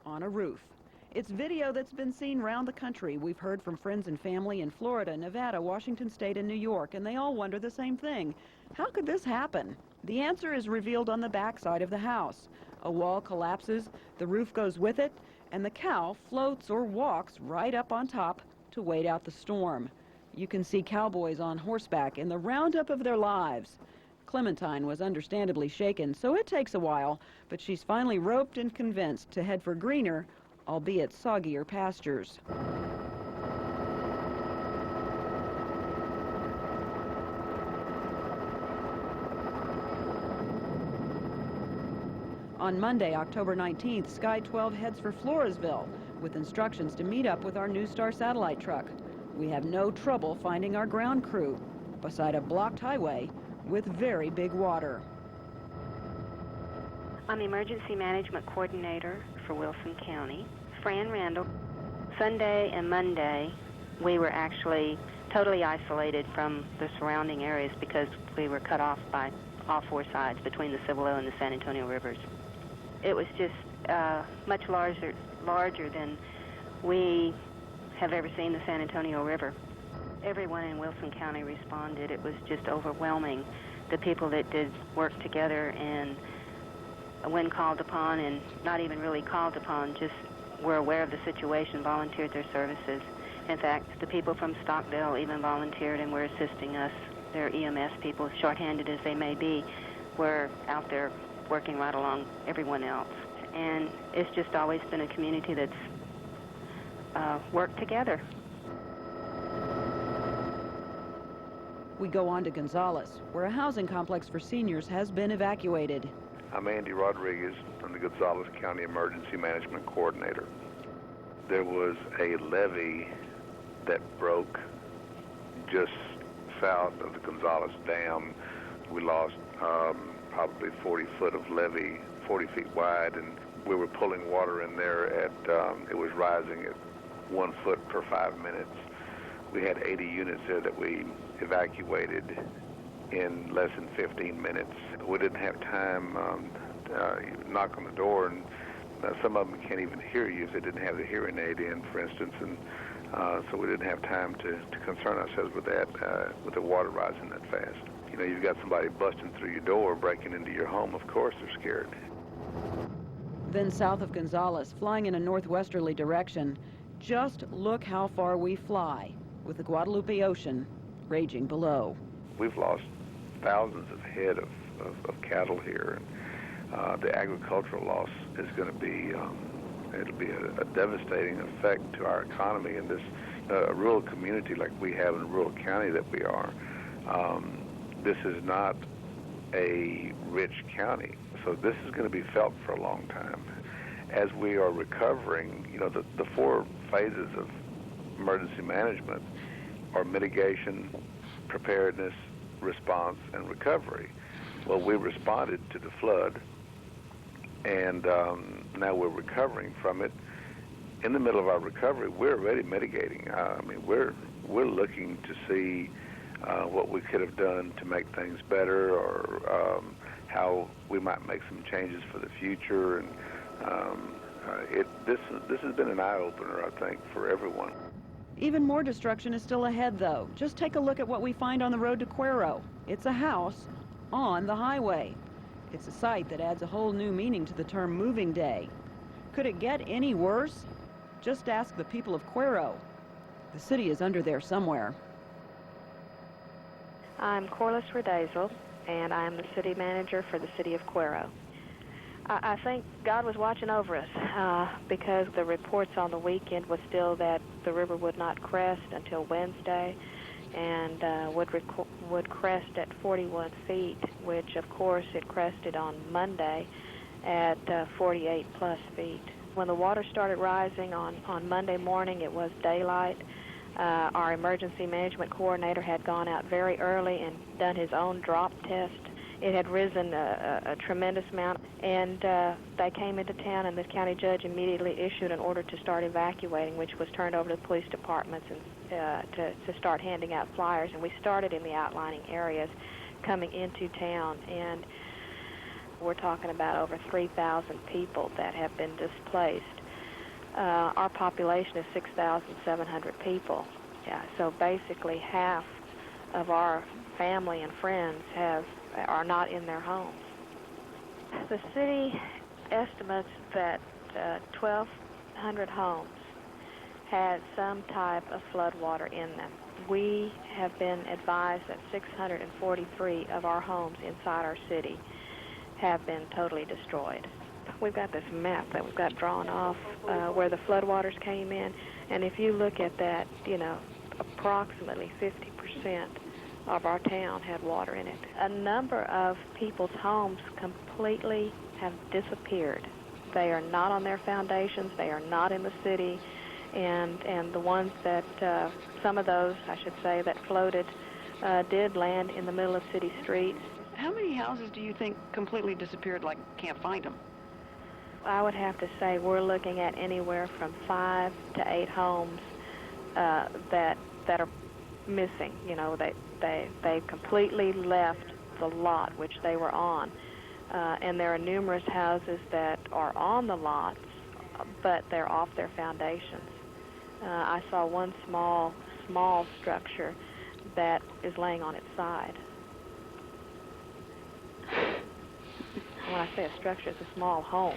on a roof. It's video that's been seen around the country. We've heard from friends and family in Florida, Nevada, Washington State, and New York, and they all wonder the same thing. How could this happen? The answer is revealed on the backside of the house. A wall collapses, the roof goes with it, and the cow floats or walks right up on top to wait out the storm. You can see cowboys on horseback in the roundup of their lives. Clementine was understandably shaken, so it takes a while, but she's finally roped and convinced to head for greener, albeit soggier pastures. On Monday, October 19th, Sky 12 heads for Floresville with instructions to meet up with our New Star satellite truck. We have no trouble finding our ground crew beside a blocked highway with very big water. I'm the Emergency Management Coordinator for Wilson County. Fran Randall. Sunday and Monday, we were actually totally isolated from the surrounding areas because we were cut off by all four sides between the Cibolo and the San Antonio rivers. It was just much larger than we have ever seen the San Antonio River. Everyone in Wilson County responded. It was just overwhelming. The people that did work together, and when called upon and not even really called upon, just were aware of the situation, volunteered their services. In fact, the people from Stockdale even volunteered and were assisting us. Their EMS people, shorthanded as they may be, were out there working right along everyone else. And it's just always been a community that's worked together. We go on to Gonzales, where a housing complex for seniors has been evacuated. I'm Andy Rodriguez. I'm the Gonzales County Emergency Management Coordinator. There was a levee that broke just south of the Gonzales Dam. We lost probably 40 foot of levee, 40 feet wide, and we were pulling water in there at, it was rising at 1 foot per 5 minutes. We had 80 units there that we evacuated in less than 15 minutes. We didn't have time to knock on the door, and some of them can't even hear you if they didn't have the hearing aid in, for instance, and so we didn't have time to concern ourselves with that, with the water rising that fast. You know, you've got somebody busting through your door, breaking into your home, of course they're scared. Then south of Gonzales, flying in a northwesterly direction, just look how far we fly, with the Guadalupe Ocean raging below. We've lost thousands of head of cattle here, and the agricultural loss is going to be, it'll be a devastating effect to our economy in this rural community like we have in a rural county that we are. This is not a rich county, so this is going to be felt for a long time. As we are recovering, you know, the 4 phases of emergency management are mitigation, preparedness, response, and recovery. Well, we responded to the flood, and now we're recovering from it. In the middle of our recovery, we're already mitigating. I mean, we're looking to see what we could have done to make things better, or how we might make some changes for the future. And this has been an eye-opener, I think, for everyone. Even more destruction is still ahead, though. Just take a look at what we find on the road to Cuero. It's a house on the highway. It's a site that adds a whole new meaning to the term moving day. Could it get any worse? Just ask the people of Cuero. The city is under there somewhere. I'm Corliss Redazel, and I'm the city manager for the city of Cuero. I think God was watching over us because the reports on the weekend was still that the river would not crest until Wednesday, and would crest at 41 feet, which of course it crested on Monday at 48 plus feet. When the water started rising on Monday morning, it was daylight. Our emergency management coordinator had gone out very early and done his own drop test. It had risen a tremendous amount, and they came into town, and the county judge immediately issued an order to start evacuating, which was turned over to the police departments and to start handing out flyers. And we started in the outlining areas coming into town, and we're talking about over 3,000 people that have been displaced. Our population is 6,700 people. Yeah, so basically half of our family and friends are not in their homes. The city estimates that 1,200 homes had some type of flood water in them. We have been advised that 643 of our homes inside our city have been totally destroyed. We've got this map that we've got drawn off where the floodwaters came in, and if you look at that, you know, approximately 50% of our town had water in it. A number of people's homes completely have disappeared. They are not on their foundations, they are not in the city, and the ones that, some of those, I should say, that floated did land in the middle of city streets. How many houses do you think completely disappeared, like can't find them? I would have to say we're looking at anywhere from 5 to 8 homes that are missing. You know, they completely left the lot which they were on and there are numerous houses that are on the lots, but they're off their foundations. I saw one small structure that is laying on its side. When I say a structure, it's a small home.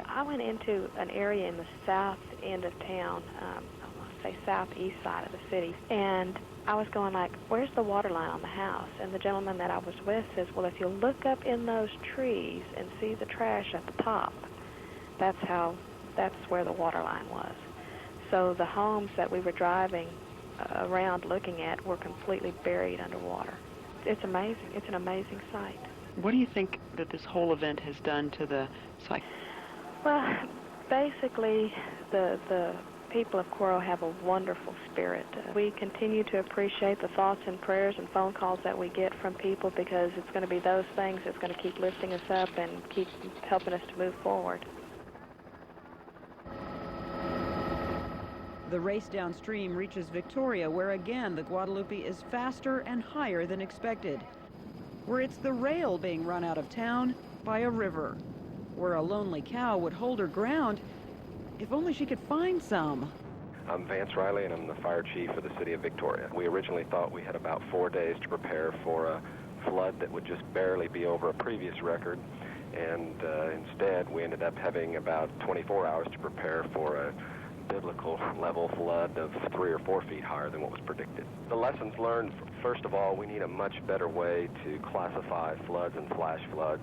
I went into an area in the south end of town, I want to say southeast side of the city, and I was going like, where's the water line on the house? And the gentleman that I was with says, well, if you look up in those trees and see the trash at the top, that's where the water line was. So the homes that we were driving around looking at were completely buried underwater. It's amazing. It's an amazing sight. What do you think that this whole event has done to the site? Well, basically, the people of Cuero have a wonderful spirit. We continue to appreciate the thoughts and prayers and phone calls that we get from people, because it's going to be those things that's going to keep lifting us up and keep helping us to move forward. The race downstream reaches Victoria, where again the Guadalupe is faster and higher than expected, where it's the rail being run out of town by a river, where a lonely cow would hold her ground if only she could find some. I'm Vance Riley, and I'm the fire chief for the city of Victoria. We originally thought we had about 4 days to prepare for a flood that would just barely be over a previous record, and instead we ended up having about 24 hours to prepare for a biblical level flood of 3 or 4 feet higher than what was predicted. The lessons learned, first of all, we need a much better way to classify floods and flash floods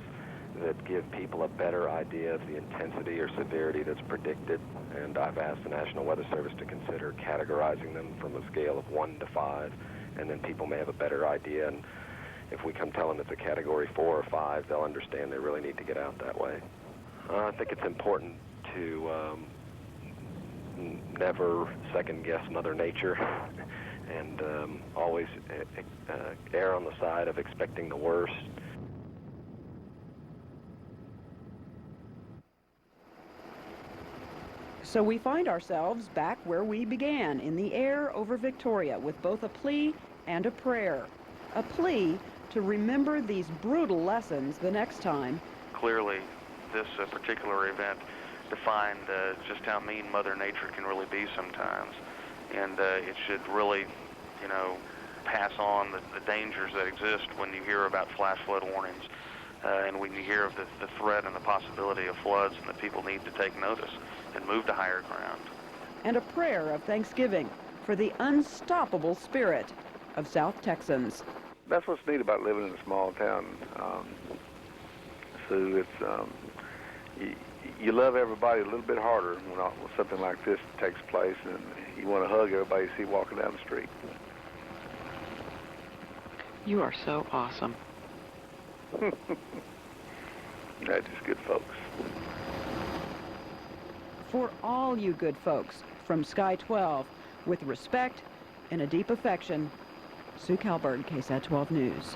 that give people a better idea of the intensity or severity that's predicted. And I've asked the National Weather Service to consider categorizing them from a scale of 1 to 5, and then people may have a better idea. And if we come tell them it's a category 4 or 5, they'll understand they really need to get out that way. I think it's important to never second-guess Mother Nature and always err on the side of expecting the worst. So we find ourselves back where we began, in the air over Victoria, with both a plea and a prayer. A plea to remember these brutal lessons the next time. Clearly, this particular event defined just how mean Mother Nature can really be sometimes, and it should really, pass on the dangers that exist when you hear about flash flood warnings, and when you hear of the threat and the possibility of floods, and that people need to take notice and move to higher ground. And a prayer of thanksgiving for the unstoppable spirit of South Texans. That's what's neat about living in a small town, Sue. It's you love everybody a little bit harder when something like this takes place, and you want to hug everybody you see walking down the street. You are so awesome. That's just good folks. For all you good folks, from Sky 12, with respect and a deep affection, Sue Kalberg, KSAT 12 News.